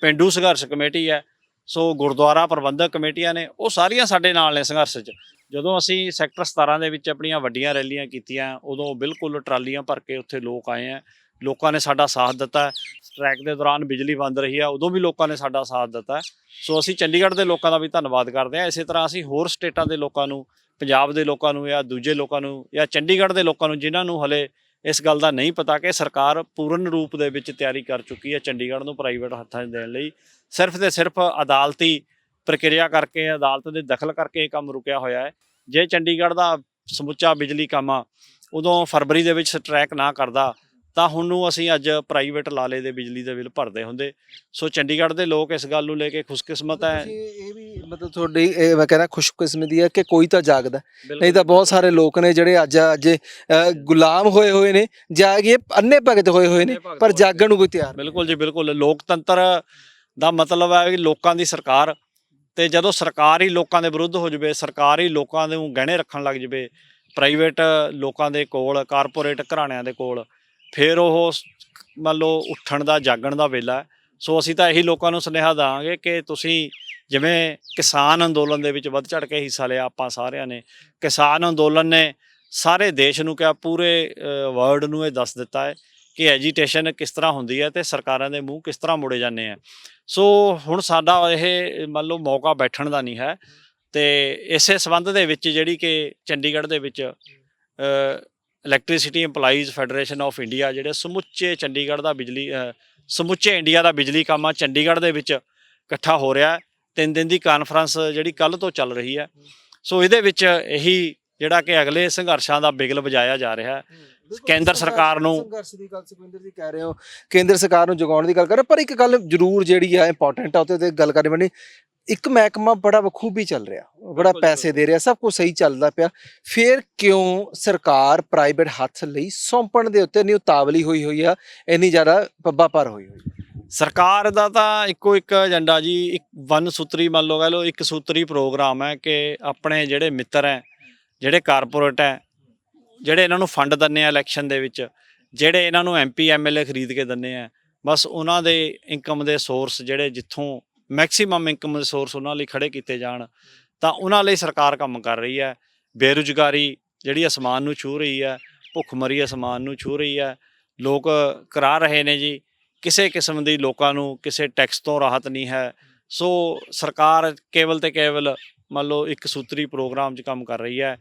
ਪੇਂਡੂ ਸੰਘਰਸ਼ ਕਮੇਟੀ ਹੈ, ਸੋ ਗੁਰਦੁਆਰਾ ਪ੍ਰਬੰਧਕ ਕਮੇਟੀਆਂ ਨੇ, ਉਹ ਸਾਰੀਆਂ ਸਾਡੇ ਨਾਲ ਨੇ ਸੰਘਰਸ਼ 'ਚ। ਜਦੋਂ ਅਸੀਂ ਸੈਕਟਰ 17 ਦੇ ਵਿੱਚ ਆਪਣੀਆਂ ਵੱਡੀਆਂ ਰੈਲੀਆਂ ਕੀਤੀਆਂ, ਉਦੋਂ ਬਿਲਕੁਲ ਟਰਾਲੀਆਂ ਭਰ ਕੇ ਉੱਥੇ ਲੋਕ ਆਏ ਆ, ਲੋਕਾਂ ਨੇ ਸਾਡਾ ਸਾਥ ਦਿੱਤਾ। ਸਟ੍ਰਾਈਕ ਦੇ ਦੌਰਾਨ ਬਿਜਲੀ ਬੰਦ ਰਹੀ ਆ, ਉਦੋਂ ਵੀ ਲੋਕਾਂ ਨੇ ਸਾਡਾ ਸਾਥ ਦਿੱਤਾ। ਸੋ ਅਸੀਂ ਚੰਡੀਗੜ੍ਹ ਦੇ ਲੋਕਾਂ ਦਾ ਵੀ ਧੰਨਵਾਦ ਕਰਦੇ ਹਾਂ। ਇਸੇ ਤਰ੍ਹਾਂ ਅਸੀਂ ਹੋਰ ਸਟੇਟਾਂ ਦੇ ਲੋਕਾਂ ਨੂੰ, ਪੰਜਾਬ ਦੇ ਲੋਕਾਂ ਨੂੰ, ਜਾਂ ਦੂਜੇ ਲੋਕਾਂ ਨੂੰ, ਜਾਂ ਚੰਡੀਗੜ੍ਹ ਦੇ ਲੋਕਾਂ ਨੂੰ ਜਿਨ੍ਹਾਂ ਨੂੰ ਹਲੇ ਇਸ ਗੱਲ ਦਾ ਨਹੀਂ ਪਤਾ ਕਿ ਸਰਕਾਰ ਪੂਰਨ ਰੂਪ ਦੇ ਵਿੱਚ ਤਿਆਰੀ ਕਰ ਚੁੱਕੀ ਹੈ ਚੰਡੀਗੜ੍ਹ ਨੂੰ ਪ੍ਰਾਈਵੇਟ ਹੱਥਾਂ 'ਚ ਦੇਣ ਲਈ। ਸਿਰਫ ਤੇ ਸਿਰਫ ਅਦਾਲਤੀ ਪ੍ਰਕਿਰਿਆ ਕਰਕੇ, ਅਦਾਲਤ ਦੇ ਦਖਲ ਕਰਕੇ ਇਹ ਕੰਮ ਰੁਕਿਆ ਹੋਇਆ ਹੈ। ਜੇ ਚੰਡੀਗੜ੍ਹ ਦਾ ਸਮੁੱਚਾ ਬਿਜਲੀ ਕੰਮ ਆ ਉਦੋਂ ਫਰਵਰੀ ਦੇ ਵਿੱਚ ਸਟ੍ਰਾਈਕ ਨਾ ਕਰਦਾ, ਤਾਂ ਹੁਣ ਨੂੰ ਅਸੀਂ ਅੱਜ ਪ੍ਰਾਈਵੇਟ ਲਾਲੇ ਦੇ ਬਿਜਲੀ ਦੇ ਬਿੱਲ ਭਰਦੇ ਹੁੰਦੇ। ਸੋ ਚੰਡੀਗੜ੍ਹ ਦੇ ਲੋਕ ਇਸ ਗੱਲ ਨੂੰ ਲੈ ਕੇ ਖੁਸ਼ਕਿਸਮਤ ਹੈ। ਇਹ ਵੀ ਮਤਲਬ ਤੁਹਾਡੀ ਮੈਂ ਕਹਿੰਦਾ ਖੁਸ਼ਕਿਸਮਤੀ ਹੈ ਕਿ ਕੋਈ ਤਾਂ ਜਾਗਦਾ, ਨਹੀਂ ਤਾਂ ਬਹੁਤ ਸਾਰੇ ਲੋਕ ਨੇ ਜਿਹੜੇ ਅੱਜ ਗੁਲਾਮ ਹੋਏ ਨੇ, ਜਾਗੇ ਅੰਨੇ ਭਗਤ ਹੋਏ ਨੇ, ਪਰ ਜਾਗਣ ਨੂੰ ਕੋਈ ਤਿਆਰ। ਬਿਲਕੁਲ ਜੀ, ਬਿਲਕੁਲ। ਲੋਕਤੰਤਰ ਦਾ ਮਤਲਬ ਹੈ ਕਿ ਲੋਕਾਂ ਦੀ ਸਰਕਾਰ, ਤੇ ਜਦੋਂ ਸਰਕਾਰ ਹੀ ਲੋਕਾਂ ਦੇ ਵਿਰੁੱਧ ਹੋ ਜਾਵੇ, ਸਰਕਾਰ ਹੀ ਲੋਕਾਂ ਨੂੰ ਗਹਿਣੇ ਰੱਖਣ ਲੱਗ ਜਾਵੇ ਪ੍ਰਾਈਵੇਟ ਲੋਕਾਂ ਦੇ ਕੋਲ, ਕਾਰਪੋਰੇਟ ਘਰਾਣਿਆਂ ਦੇ ਕੋਲ, ਫਿਰ ਉਹ ਮੰਨ ਲਓ ਉੱਠਣ ਦਾ, ਜਾਗਣ ਦਾ ਵੇਲਾ ਹੈ। ਸੋ ਅਸੀਂ ਤਾਂ ਇਹੀ ਲੋਕਾਂ ਨੂੰ ਸੁਨੇਹਾ ਦੇਵਾਂਗੇ ਕਿ ਤੁਸੀਂ ਜਿਵੇਂ ਕਿਸਾਨ ਅੰਦੋਲਨ ਦੇ ਵਿੱਚ ਵੱਧ ਚੜ੍ਹ ਕੇ ਹਿੱਸਾ ਲਿਆ, ਆਪਾਂ ਸਾਰਿਆਂ ਨੇ, ਕਿਸਾਨ ਅੰਦੋਲਨ ਨੇ ਸਾਰੇ ਦੇਸ਼ ਨੂੰ ਕਿਹਾ, ਪੂਰੇ ਵਰਲਡ ਨੂੰ ਇਹ ਦੱਸ ਦਿੱਤਾ ਹੈ ਕਿ ਐਜੀਟੇਸ਼ਨ ਕਿਸ ਤਰ੍ਹਾਂ ਹੁੰਦੀ ਹੈ ਅਤੇ ਸਰਕਾਰਾਂ ਦੇ ਮੂੰਹ ਕਿਸ ਤਰ੍ਹਾਂ ਮੋੜੇ ਜਾਂਦੇ ਆ। ਸੋ ਹੁਣ ਸਾਡਾ ਇਹ ਮੰਨ ਲਓ ਮੌਕਾ ਬੈਠਣ ਦਾ ਨਹੀਂ ਹੈ। ਅਤੇ ਇਸੇ ਸੰਬੰਧ ਦੇ ਵਿੱਚ ਜਿਹੜੀ ਕਿ ਚੰਡੀਗੜ੍ਹ ਦੇ ਵਿੱਚ electricity employees federation of India, ਜਿਹੜੇ ਸਮੁੱਚੇ ਚੰਡੀਗੜ੍ਹ ਦਾ ਸਮੁੱਚੇ ਇੰਡੀਆ ਦਾ ਬਿਜਲੀ ਕੰਮ ਆ, ਚੰਡੀਗੜ੍ਹ ਦੇ ਵਿੱਚ ਇਕੱਠਾ ਹੋ ਰਿਹਾ। 3 ਦਿਨ ਦੀ ਕਾਨਫਰੰਸ ਜਿਹੜੀ ਕੱਲ੍ਹ ਤੋਂ ਚੱਲ ਰਹੀ ਹੈ। ਸੋ ਇਹਦੇ ਵਿੱਚ ਇਹੀ ਜਿਹੜਾ ਕਿ ਅਗਲੇ ਸੰਘਰਸ਼ਾਂ ਦਾ ਬਿਗਲ ਵਜਾਇਆ ਜਾ ਰਿਹਾ ਹੈ। ਕੇਂਦਰ ਸਰਕਾਰ ਨੂੰ ਸੰਘਰਸ਼ ਦੀ ਗੱਲ ਸੁਖਵਿੰਦਰ ਜੀ ਕਹਿ ਰਹੇ ਹੋ, ਕੇਂਦਰ ਸਰਕਾਰ ਨੂੰ ਜਗਾਉਣ ਦੀ ਗੱਲ ਕਰ ਰਹੇ, ਪਰ ਇੱਕ ਗੱਲ ਜ਼ਰੂਰ ਜਿਹੜੀ ਆ ਇੰਪੋਰਟੈਂਟ ਆ ਉੱਤੇ ਤੇ ਗੱਲ ਕਰਨੀ ਪੈਣੀ। ਇੱਕ ਮਹਿਕਮਾ ਬੜਾ ਬਖੂਬੀ ਚੱਲ ਰਿਹਾ, ਬੜਾ ਪੈਸੇ ਦੇ ਰਿਹਾ, ਸਭ ਕੁਝ ਸਹੀ ਚੱਲਦਾ ਪਿਆ, ਫਿਰ ਕਿਉਂ ਸਰਕਾਰ ਪ੍ਰਾਈਵੇਟ ਹੱਥ ਲਈ ਸੌਂਪਣ ਦੇ ਉੱਤੇ ਨਹੀਂ ਉਤਾਵਲੀ ਹੋਈ ਆ, ਇੰਨੀ ਜ਼ਿਆਦਾ ਪੱਬਾ ਭਰ ਹੋਈ? ਸਰਕਾਰ ਦਾ ਤਾਂ ਇੱਕੋ ਇੱਕ ਏਜੰਡਾ ਜੀ, ਇੱਕ ਵਨ ਸੂਤਰੀ ਮੰਨ ਲਓ, ਕਹਿ ਲਓ ਇੱਕ ਸੂਤਰੀ ਪ੍ਰੋਗਰਾਮ ਹੈ ਕਿ ਆਪਣੇ ਜਿਹੜੇ ਮਿੱਤਰ ਹੈ, ਜਿਹੜੇ ਕਾਰਪੋਰੇਟ ਹੈ, ਜਿਹੜੇ ਇਹਨਾਂ ਨੂੰ ਫੰਡ ਦਿੰਦੇ ਆ ਇਲੈਕਸ਼ਨ ਦੇ ਵਿੱਚ, ਜਿਹੜੇ ਇਹਨਾਂ ਨੂੰ MP MLA ਖਰੀਦ ਕੇ ਦਿੰਦੇ ਆ, ਬਸ ਉਹਨਾਂ ਦੇ ਇਨਕਮ ਦੇ ਸੋਰਸ ਜਿਹੜੇ ਜਿੱਥੋਂ ਮੈਕਸੀਮਮ ਇਨਕਮ ਦੇ ਸੋਰਸ ਉਹਨਾਂ ਲਈ ਖੜ੍ਹੇ ਕੀਤੇ ਜਾਣ, ਤਾਂ ਉਹਨਾਂ ਲਈ ਸਰਕਾਰ ਕੰਮ ਕਰ ਰਹੀ ਹੈ। ਬੇਰੁਜ਼ਗਾਰੀ ਜਿਹੜੀ ਅਸਮਾਨ ਨੂੰ ਛੂਹ ਰਹੀ ਹੈ, ਭੁੱਖਮਰੀ ਅਸਮਾਨ ਨੂੰ ਛੂਹ ਰਹੀ ਹੈ, ਲੋਕ ਕਰਾ ਰਹੇ ਨੇ ਜੀ। ਕਿਸੇ ਕਿਸਮ ਦੀ ਲੋਕਾਂ ਨੂੰ ਕਿਸੇ ਟੈਕਸ ਤੋਂ ਰਾਹਤ ਨਹੀਂ ਹੈ, ਸੋ ਸਰਕਾਰ ਕੇਵਲ ਤੇ ਕੇਵਲ ਮੰਨ ਲਓ ਇੱਕ ਸੂਤਰੀ ਪ੍ਰੋਗਰਾਮ 'ਚ ਕੰਮ ਕਰ ਰਹੀ ਹੈ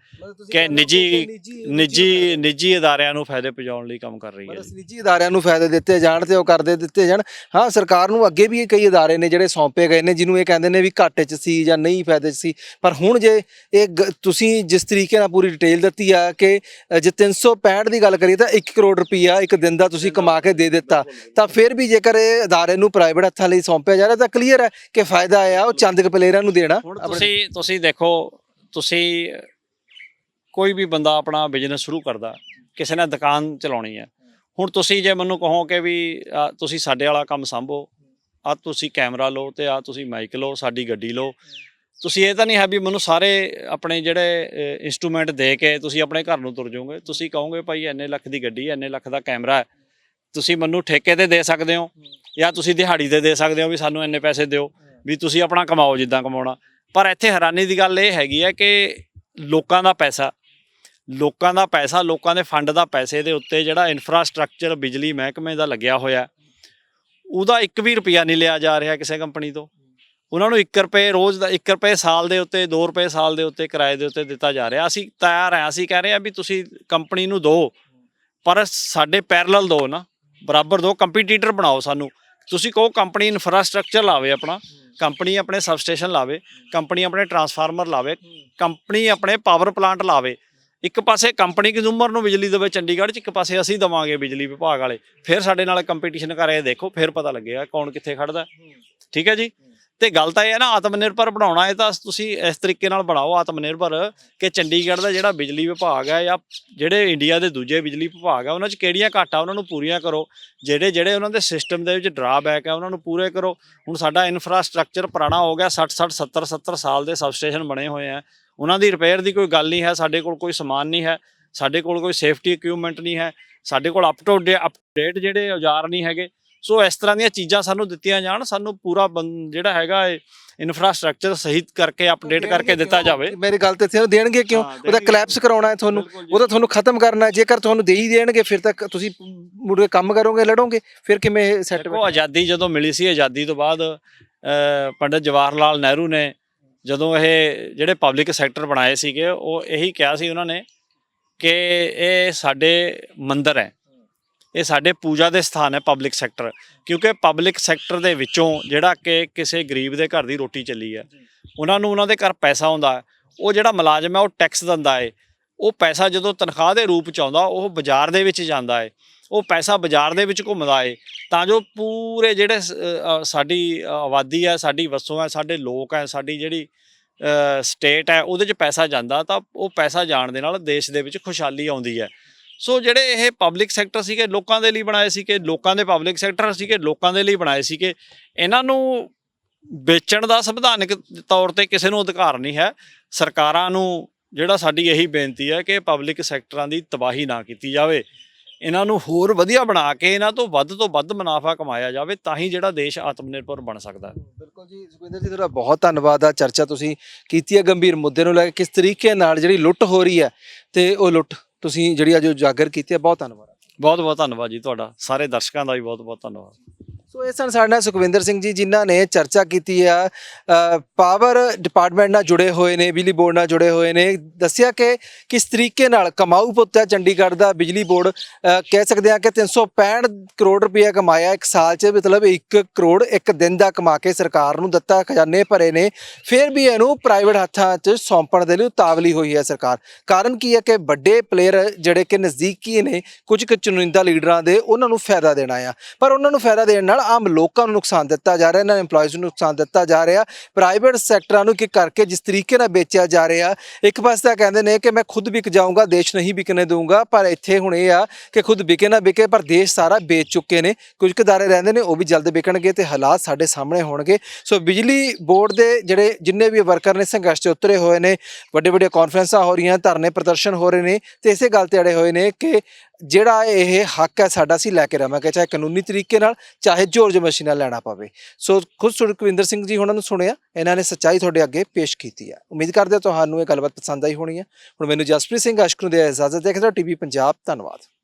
ਕਿ ਨਿੱਜੀ ਅਦਾਰਿਆਂ ਨੂੰ ਫਾਇਦੇ ਪਹੁੰਚਾਉਣ ਲਈ ਕੰਮ ਕਰ ਰਹੀ ਹੈ ਜੀ। ਨਿੱਜੀ ਅਦਾਰਿਆਂ ਨੂੰ ਫਾਇਦੇ ਦਿੱਤੇ ਜਾਣ ਤੇ ਉਹ ਕਰਦੇ ਦਿੱਤੇ ਜਾਣ। ਹਾਂ, ਸਰਕਾਰ ਨੂੰ ਅੱਗੇ ਵੀ ਕਈ ਅਦਾਰੇ ਨੇ ਜਿਹੜੇ ਸੌਂਪੇ ਗਏ ਨੇ, ਜਿਹਨੂੰ ਇਹ ਕਹਿੰਦੇ ਨੇ ਵੀ ਘਾਟੇ 'ਚ ਸੀ ਜਾਂ ਨਹੀਂ ਫਾਇਦੇ 'ਚ ਸੀ। ਪਰ ਹੁਣ ਜੇ ਇਹ ਤੁਸੀਂ ਜਿਸ ਤਰੀਕੇ ਨਾਲ ਪੂਰੀ ਡਿਟੇਲ ਦਿੱਤੀ ਆ ਕਿ ਜੇ 365 ਦੀ ਗੱਲ ਕਰੀਏ ਤਾਂ 1 ਕਰੋੜ ਰੁਪਈਆ ਇੱਕ ਦਿਨ ਦਾ ਤੁਸੀਂ ਕਮਾ ਕੇ ਦੇ ਦਿੱਤਾ, ਤਾਂ ਫਿਰ ਵੀ ਜੇਕਰ ਇਹ ਅਦਾਰੇ ਨੂੰ ਪ੍ਰਾਈਵੇਟ ਹੱਥਾਂ ਲਈ ਸੌਂਪਿਆ ਜਾ ਰਿਹਾ ਤਾਂ ਕਲੀਅਰ ਹੈ ਕਿ ਫਾਇਦਾ ਆ ਉਹ ਚੰਦ ਕਪਲੇਰਾਂ ਨੂੰ ਦੇਣਾ। ਹੁਣ ਤੁਸੀਂ ਦੇਖੋ, ਤੁਸੀਂ ਕੋਈ ਵੀ ਬੰਦਾ ਆਪਣਾ ਬਿਜ਼ਨਸ ਸ਼ੁਰੂ ਕਰਦਾ, ਕਿਸੇ ਨੇ ਦੁਕਾਨ ਚਲਾਉਣੀ ਹੈ। ਹੁਣ ਤੁਸੀਂ ਜੇ ਮੈਨੂੰ ਕਹੋ ਕਿ ਵੀ ਤੁਸੀਂ ਸਾਡੇ ਵਾਲਾ ਕੰਮ ਸੰਭੋ, ਆ ਤੁਸੀਂ ਕੈਮਰਾ ਲਓ ਤੇ ਆ ਤੁਸੀਂ ਮਾਈਕ ਲਓ, ਸਾਡੀ ਗੱਡੀ ਲਓ, ਤੁਸੀਂ ਇਹ ਤਾਂ ਨਹੀਂ ਹੈ ਵੀ ਮੈਨੂੰ ਸਾਰੇ ਆਪਣੇ ਜਿਹੜੇ ਇੰਸਟਰੂਮੈਂਟ ਦੇ ਕੇ ਤੁਸੀਂ ਆਪਣੇ ਘਰ ਨੂੰ ਤੁਰ ਜਾਓਗੇ। ਤੁਸੀਂ ਕਹੋਗੇ ਭਾਈ ਇੰਨੇ ਲੱਖ ਦੀ ਗੱਡੀ, ਇੰਨੇ ਲੱਖ ਦਾ ਕੈਮਰਾ ਹੈ, ਤੁਸੀਂ ਮੈਨੂੰ ਠੇਕੇ ਤੇ ਦੇ ਸਕਦੇ ਹੋ ਜਾਂ ਤੁਸੀਂ ਦਿਹਾੜੀ ਤੇ ਦੇ ਸਕਦੇ ਹੋ ਵੀ ਸਾਨੂੰ ਇੰਨੇ ਪੈਸੇ ਦਿਓ, ਵੀ ਤੁਸੀਂ ਆਪਣਾ ਕਮਾਓ ਜਿੱਦਾਂ ਕਮਾਉਣਾ। ਪਰ ਇੱਥੇ ਹੈਰਾਨੀ ਦੀ ਗੱਲ ਇਹ ਹੈਗੀ ਹੈ ਕਿ ਲੋਕਾਂ ਦਾ ਪੈਸਾ, ਲੋਕਾਂ ਦੇ ਫੰਡ ਦਾ ਪੈਸੇ ਦੇ ਉੱਤੇ ਜਿਹੜਾ ਇਨਫਰਾਸਟ੍ਰਕਚਰ ਬਿਜਲੀ ਮਹਿਕਮੇ ਦਾ ਲੱਗਿਆ ਹੋਇਆ, ਉਹਦਾ 1 ਵੀ ਰੁਪਿਆ ਨਹੀਂ ਲਿਆ ਜਾ ਰਿਹਾ ਕਿਸੇ ਕੰਪਨੀ ਤੋਂ। ਉਹਨਾਂ ਨੂੰ 1 ਰੁਪਏ ਰੋਜ਼ ਦਾ, 1 ਰੁਪਏ ਸਾਲ ਦੇ ਉੱਤੇ, 2 ਰੁਪਏ ਸਾਲ ਦੇ ਉੱਤੇ ਕਿਰਾਏ ਦੇ ਉੱਤੇ ਦਿੱਤਾ ਜਾ ਰਿਹਾ। ਅਸੀਂ ਤਿਆਰ ਹਾਂ, ਅਸੀਂ ਕਹਿ ਰਹੇ ਹਾਂ ਵੀ ਤੁਸੀਂ ਕੰਪਨੀ ਨੂੰ ਦਿਓ, ਪਰ ਸਾਡੇ ਪੈਰਲਲ ਦਿਓ ਨਾ, ਬਰਾਬਰ ਦਿਓ, ਕੰਪੀਟੀਟਰ ਬਣਾਓ ਸਾਨੂੰ। ਤੁਸੀਂ ਕਹੋ ਕੰਪਨੀ ਇਨਫਰਾਸਟ੍ਰਕਚਰ ਲਾਵੇ ਆਪਣਾ, ਕੰਪਨੀ ਆਪਣੇ ਸਬਸਟੇਸ਼ਨ ਲਾਵੇ, ਕੰਪਨੀ ਆਪਣੇ ਟਰਾਂਸਫਾਰਮਰ ਲਾਵੇ, ਕੰਪਨੀ ਆਪਣੇ ਪਾਵਰ ਪਲਾਂਟ ਲਾਵੇ। ਇੱਕ ਪਾਸੇ ਕੰਪਨੀ ਕੰਜ਼ੂਮਰ ਨੂੰ ਬਿਜਲੀ ਦੇਵੇ ਚੰਡੀਗੜ੍ਹ 'ਚ, ਇੱਕ ਪਾਸੇ ਅਸੀਂ ਦੇਵਾਂਗੇ ਬਿਜਲੀ ਵਿਭਾਗ ਵਾਲੇ। ਫਿਰ ਸਾਡੇ ਨਾਲ ਕੰਪੀਟੀਸ਼ਨ ਕਰੇ, ਦੇਖੋ ਫਿਰ ਪਤਾ ਲੱਗੇਗਾ ਕੌਣ ਕਿੱਥੇ ਖੜਦਾ। ਠੀਕ ਹੈ ਜੀ। ਤੇ ਗੱਲ ਤਾਂ ਇਹ ਹੈ ਨਾ, ਆਤਮ ਨਿਰਭਰ ਬਣਾਉਣਾ ਇਹ ਤਾਂ ਤੁਸੀਂ ਇਸ ਤਰੀਕੇ ਨਾਲ ਬਣਾਓ ਆਤਮ ਨਿਰਭਰ ਕਿ ਚੰਡੀਗੜ੍ਹ ਦਾ ਜਿਹੜਾ ਬਿਜਲੀ ਵਿਭਾਗ ਹੈ ਜਾਂ ਜਿਹੜੇ ਇੰਡੀਆ ਦੇ ਦੂਜੇ ਬਿਜਲੀ ਵਿਭਾਗ ਆ, ਉਹਨਾਂ 'ਚ ਕਿਹੜੀਆਂ ਘਾਟਾਂ ਉਹਨਾਂ ਨੂੰ ਪੂਰੀਆਂ ਕਰੋ, ਜਿਹੜੇ ਉਹਨਾਂ ਦੇ ਸਿਸਟਮ ਦੇ ਵਿੱਚ ਡਰਾਬੈਕ ਹੈ ਉਹਨਾਂ ਨੂੰ ਪੂਰੇ ਕਰੋ। ਹੁਣ ਸਾਡਾ ਇਨਫਰਾਸਟ੍ਰਕਚਰ ਪੁਰਾਣਾ ਹੋ ਗਿਆ, 60 70 ਸਾਲ ਦੇ ਸਬਸਟੇਸ਼ਨ ਬਣੇ ਹੋਏ ਆ, ਉਹਨਾਂ ਦੀ ਰਿਪੇਅਰ ਦੀ ਕੋਈ ਗੱਲ ਨਹੀਂ ਹੈ। ਸਾਡੇ ਕੋਲ ਕੋਈ ਸਮਾਨ ਨਹੀਂ ਹੈ, ਸਾਡੇ ਕੋਲ ਕੋਈ ਸੇਫਟੀ ਇਕਵਿਪਮੈਂਟ ਨਹੀਂ ਹੈ, ਸਾਡੇ ਕੋਲ ਅਪ ਟੂ ਡੇਟ ਜਿਹੜੇ ਔਜ਼ਾਰ ਨਹੀਂ ਹੈਗੇ। ਸੋ ਇਸ ਤਰ੍ਹਾਂ ਦੀਆਂ ਚੀਜ਼ਾਂ ਸਾਨੂੰ ਦਿੱਤੀਆਂ ਜਾਣ, ਸਾਨੂੰ ਪੂਰਾ ਜਿਹੜਾ ਹੈਗਾ ਇਨਫਰਾਸਟ੍ਰਕਚਰ ਸਹੀ ਕਰਕੇ ਅਪਡੇਟ ਕਰਕੇ ਦਿੱਤਾ ਜਾਵੇ। ਮੇਰੀ ਗੱਲ ਤੇ ਇੱਥੇ ਦੇਣਗੇ ਕਿਉਂ? ਉਹਦਾ ਕਲੈਪਸ ਕਰਾਉਣਾ ਹੈ ਤੁਹਾਨੂੰ, ਉਹਦਾ ਤੁਹਾਨੂੰ ਖਤਮ ਕਰਨਾ ਹੈ। ਜੇਕਰ ਤੁਹਾਨੂੰ ਦੇ ਹੀ ਦੇਣਗੇ ਫਿਰ ਤਾਂ ਤੁਸੀਂ ਮੁੜ ਕੇ ਕੰਮ ਕਰੋਗੇ, ਲੜੋਗੇ, ਫਿਰ ਕਿਵੇਂ ਸੈੱਟ? ਦੇਖੋ, ਆਜ਼ਾਦੀ ਜਦੋਂ ਮਿਲੀ ਸੀ, ਆਜ਼ਾਦੀ ਤੋਂ ਬਾਅਦ ਪੰਡਿਤ ਜਵਾਹਰ ਲਾਲ ਨਹਿਰੂ ਨੇ ਜਦੋਂ ਇਹ ਜਿਹੜੇ ਪਬਲਿਕ ਸੈਕਟਰ ਬਣਾਏ ਸੀਗੇ, ਉਹ ਇਹੀ ਕਿਹਾ ਸੀ ਉਹਨਾਂ ਨੇ ਕਿ ਇਹ ਸਾਡੇ ਮੰਦਿਰ ਹੈ, ਇਹ ਸਾਡੇ ਪੂਜਾ ਦੇ ਸਥਾਨ ਹੈ ਪਬਲਿਕ ਸੈਕਟਰ। ਕਿਉਂਕਿ ਪਬਲਿਕ ਸੈਕਟਰ ਦੇ ਵਿੱਚੋਂ ਜਿਹੜਾ ਕਿ ਕਿਸੇ ਗਰੀਬ ਦੇ ਘਰ ਦੀ ਰੋਟੀ ਚੱਲੀ ਹੈ, ਉਹਨਾਂ ਦੇ ਘਰ ਪੈਸਾ ਆਉਂਦਾ, ਉਹ ਜਿਹੜਾ ਮੁਲਾਜ਼ਮ ਹੈ ਉਹ ਟੈਕਸ ਦਿੰਦਾ ਹੈ, ਉਹ ਪੈਸਾ ਜਦੋਂ ਤਨਖਾਹ ਦੇ ਰੂਪ 'ਚ ਆਉਂਦਾ ਉਹ ਬਾਜ਼ਾਰ ਦੇ ਵਿੱਚ ਜਾਂਦਾ ਹੈ, ਉਹ ਪੈਸਾ ਬਾਜ਼ਾਰ ਦੇ ਵਿੱਚ ਘੁੰਮਦਾ ਹੈ, ਤਾਂ ਜੋ ਪੂਰੇ ਜਿਹੜੇ ਸਾਡੀ ਆਬਾਦੀ ਹੈ, ਸਾਡੀ ਵਸੋਂ ਹੈ, ਸਾਡੇ ਲੋਕ ਹੈ, ਸਾਡੀ ਜਿਹੜੀ ਸਟੇਟ ਹੈ, ਉਹਦੇ 'ਚ ਪੈਸਾ ਜਾਂਦਾ, ਤਾਂ ਉਹ ਪੈਸਾ ਜਾਣ ਦੇ ਨਾਲ ਦੇਸ਼ ਦੇ ਵਿੱਚ ਖੁਸ਼ਹਾਲੀ ਆਉਂਦੀ ਹੈ। ਸੋ ਜਿਹੜੇ ਇਹ ਪਬਲਿਕ ਸੈਕਟਰ ਸੀਗੇ ਲੋਕਾਂ ਦੇ ਲਈ ਬਣਾਏ ਸੀਗੇ, ਲੋਕਾਂ ਦੇ ਪਬਲਿਕ ਸੈਕਟਰ ਸੀਗੇ ਲੋਕਾਂ ਦੇ ਲਈ ਬਣਾਏ ਸੀਗੇ। ਇਹਨਾਂ ਨੂੰ ਵੇਚਣ ਦਾ ਸੰਵਿਧਾਨਿਕ ਤੌਰ ਤੇ ਕਿਸੇ ਨੂੰ ਅਧਿਕਾਰ ਨਹੀਂ ਹੈ। ਸਰਕਾਰਾਂ ਨੂੰ ਜਿਹੜਾ ਸਾਡੀ ਇਹੀ ਬੇਨਤੀ ਹੈ ਕਿ ਪਬਲਿਕ ਸੈਕਟਰਾਂ ਦੀ ਤਬਾਹੀ ਨਾ ਕੀਤੀ ਜਾਵੇ, ਇਹਨਾਂ ਨੂੰ ਹੋਰ ਵਧੀਆ ਬਣਾ ਕੇ ਇਹਨਾਂ ਤੋਂ ਵੱਧ ਮੁਨਾਫਾ ਕਮਾਇਆ ਜਾਵੇ, ਤਾਂ ਹੀ ਜਿਹੜਾ ਦੇਸ਼ ਆਤਮ ਨਿਰਭਰ ਬਣ ਸਕਦਾ ਹੈ। ਬਿਲਕੁਲ ਜੀ, ਸੁਖਵਿੰਦਰ ਜੀ ਤੁਹਾਡਾ ਬਹੁਤ ਧੰਨਵਾਦ। ਆ ਚਰਚਾ ਤੁਸੀਂ ਕੀਤੀ ਹੈ ਗੰਭੀਰ ਮੁੱਦੇ ਨੂੰ ਲੈ ਕੇ, ਕਿਸ ਤਰੀਕੇ ਨਾਲ ਜਿਹੜੀ ਲੁੱਟ ਹੋ ਰਹੀ ਹੈ ਤੇ ਉਹ ਲੁੱਟ ਤੁਸੀਂ ਜਿਹੜੀ ਅੱਜ ਉਜਾਗਰ ਕੀਤੀ ਹੈ। ਬਹੁਤ ਧੰਨਵਾਦ। ਬਹੁਤ ਧੰਨਵਾਦ ਜੀ ਤੁਹਾਡਾ, ਸਾਰੇ ਦਰਸ਼ਕਾਂ ਦਾ ਵੀ ਬਹੁਤ ਧੰਨਵਾਦ। ਸੋ ਇਹ ਸਨ ਸਾਡੇ ਨਾਲ ਸੁਖਵਿੰਦਰ ਸਿੰਘ ਜੀ, ਜਿਨ੍ਹਾਂ ਨੇ ਚਰਚਾ ਕੀਤੀ ਆ ਪਾਵਰ ਡਿਪਾਰਟਮੈਂਟ ਨਾਲ ਜੁੜੇ ਹੋਏ ਨੇ, ਬਿਜਲੀ ਬੋਰਡ ਨਾਲ ਜੁੜੇ ਹੋਏ ਨੇ। ਦੱਸਿਆ ਕਿ ਕਿਸ ਤਰੀਕੇ ਨਾਲ ਕਮਾਊ ਪੁੱਤ ਹੈ ਚੰਡੀਗੜ੍ਹ ਦਾ ਬਿਜਲੀ ਬੋਰਡ। ਕਹਿ ਸਕਦੇ ਹਾਂ ਕਿ 365 ਕਰੋੜ ਰੁਪਇਆ ਕਮਾਇਆ ਇੱਕ ਸਾਲ 'ਚ, ਮਤਲਬ 1 ਕਰੋੜ ਇੱਕ ਦਿਨ ਦਾ ਕਮਾ ਕੇ ਸਰਕਾਰ ਨੂੰ ਦਿੱਤਾ, ਖਜ਼ਾਨੇ ਭਰੇ ਨੇ। ਫਿਰ ਵੀ ਇਹਨੂੰ ਪ੍ਰਾਈਵੇਟ ਹੱਥਾਂ 'ਚ ਸੌਂਪਣ ਦੇ ਲਈ ਉਤਾਵਲੀ ਹੋਈ ਹੈ ਸਰਕਾਰ। ਕਾਰਨ ਕੀ ਹੈ ਕਿ ਵੱਡੇ ਪਲੇਅਰ ਜਿਹੜੇ ਕਿ ਨਜ਼ਦੀਕੀ ਨੇ ਕੁਝ ਕੁ ਚੁਣਿੰਦਾ ਲੀਡਰਾਂ ਦੇ, ਉਹਨਾਂ ਨੂੰ ਫਾਇਦਾ ਦੇਣਾ ਆ, ਪਰ ਉਹਨਾਂ ਨੂੰ ਫਾਇਦਾ ਦੇਣ ਨਾਲ ਆਮ ਲੋਕਾਂ ਨੂੰ ਨੁਕਸਾਨ ਦਿੱਤਾ ਜਾ ਰਿਹਾ, ਇਹਨਾਂ ਇੰਪਲੋਇਜ਼ ਨੂੰ ਨੁਕਸਾਨ ਦਿੱਤਾ ਜਾ ਰਿਹਾ। ਪ੍ਰਾਈਵੇਟ ਸੈਕਟਰਾਂ ਨੂੰ ਕੀ ਕਰਕੇ ਜਿਸ ਤਰੀਕੇ ਨਾਲ ਵੇਚਿਆ ਜਾ ਰਿਹਾ, ਇੱਕ ਪਾਸੇ ਤਾਂ ਕਹਿੰਦੇ ਨੇ ਕਿ ਮੈਂ ਖੁਦ ਵਿਕ ਜਾਊਂਗਾ, ਦੇਸ਼ ਨਹੀਂ ਵਿਕਣੇ ਦਊਂਗਾ, ਪਰ ਇੱਥੇ ਹੁਣ ਇਹ ਆ ਕਿ ਖੁਦ ਵਿਕੇ ਨਾ ਵਿਕੇ ਪਰ ਦੇਸ਼ ਸਾਰਾ ਵੇਚ ਚੁੱਕੇ ਨੇ। ਕੁਝ ਕੁ ਅਦਾਰੇ ਰਹਿੰਦੇ ਨੇ ਉਹ ਵੀ ਜਲਦ ਵਿਕਣਗੇ ਤੇ ਹਾਲਾਤ ਸਾਡੇ ਸਾਹਮਣੇ ਹੋਣਗੇ। ਸੋ ਬਿਜਲੀ ਬੋਰਡ ਦੇ ਜਿਹੜੇ ਜਿੰਨੇ ਵੀ ਵਰਕਰ ਨੇ ਸੰਘਰਸ਼ 'ਚ ਉਤਰੇ ਹੋਏ ਨੇ, ਵੱਡੇ ਕਾਨਫਰੰਸਾਂ ਹੋ ਰਹੀਆਂ, ਧਰਨੇ ਪ੍ਰਦਰਸ਼ਨ ਹੋ ਰਹੇ ਨੇ ਤੇ ਇਸੇ ਗੱਲ ਤੇ ਅੜੇ ਹੋਏ ਨੇ ਕਿ ਜਿਹੜਾ ਇਹ ਹੱਕ ਹੈ ਸਾਡਾ, ਅਸੀਂ ਲੈ ਕੇ ਰਵਾਂਗੇ, ਚਾਹੇ ਕਾਨੂੰਨੀ ਤਰੀਕੇ ਨਾਲ, ਚਾਹੇ ਜ਼ੋਰ ਜ਼ਬਰਦਸਤੀ ਨਾਲ ਲੈਣਾ ਪਵੇ। ਸੋ ਖੁਦ ਸੁਖਵਿੰਦਰ ਸਿੰਘ ਜੀ ਉਹਨਾਂ ਨੂੰ ਸੁਣਿਆ, ਇਹਨਾਂ ਨੇ ਸੱਚਾਈ ਤੁਹਾਡੇ ਅੱਗੇ ਪੇਸ਼ ਕੀਤੀ ਹੈ। ਉਮੀਦ ਕਰਦੇ ਤੁਹਾਨੂੰ ਇਹ ਗੱਲਬਾਤ ਪਸੰਦ ਆਈ ਹੋਣੀ ਹੈ। ਹੁਣ ਮੈਨੂੰ ਜਸਪ੍ਰੀਤ ਸਿੰਘ ਅਸ਼ਕ ਨੂੰ ਦੇ ਇਜਾਜ਼ਤ। ਦੇਖਦੇ ਰਹੋ ਟੀਵੀ ਪੰਜਾਬ। ਧੰਨਵਾਦ।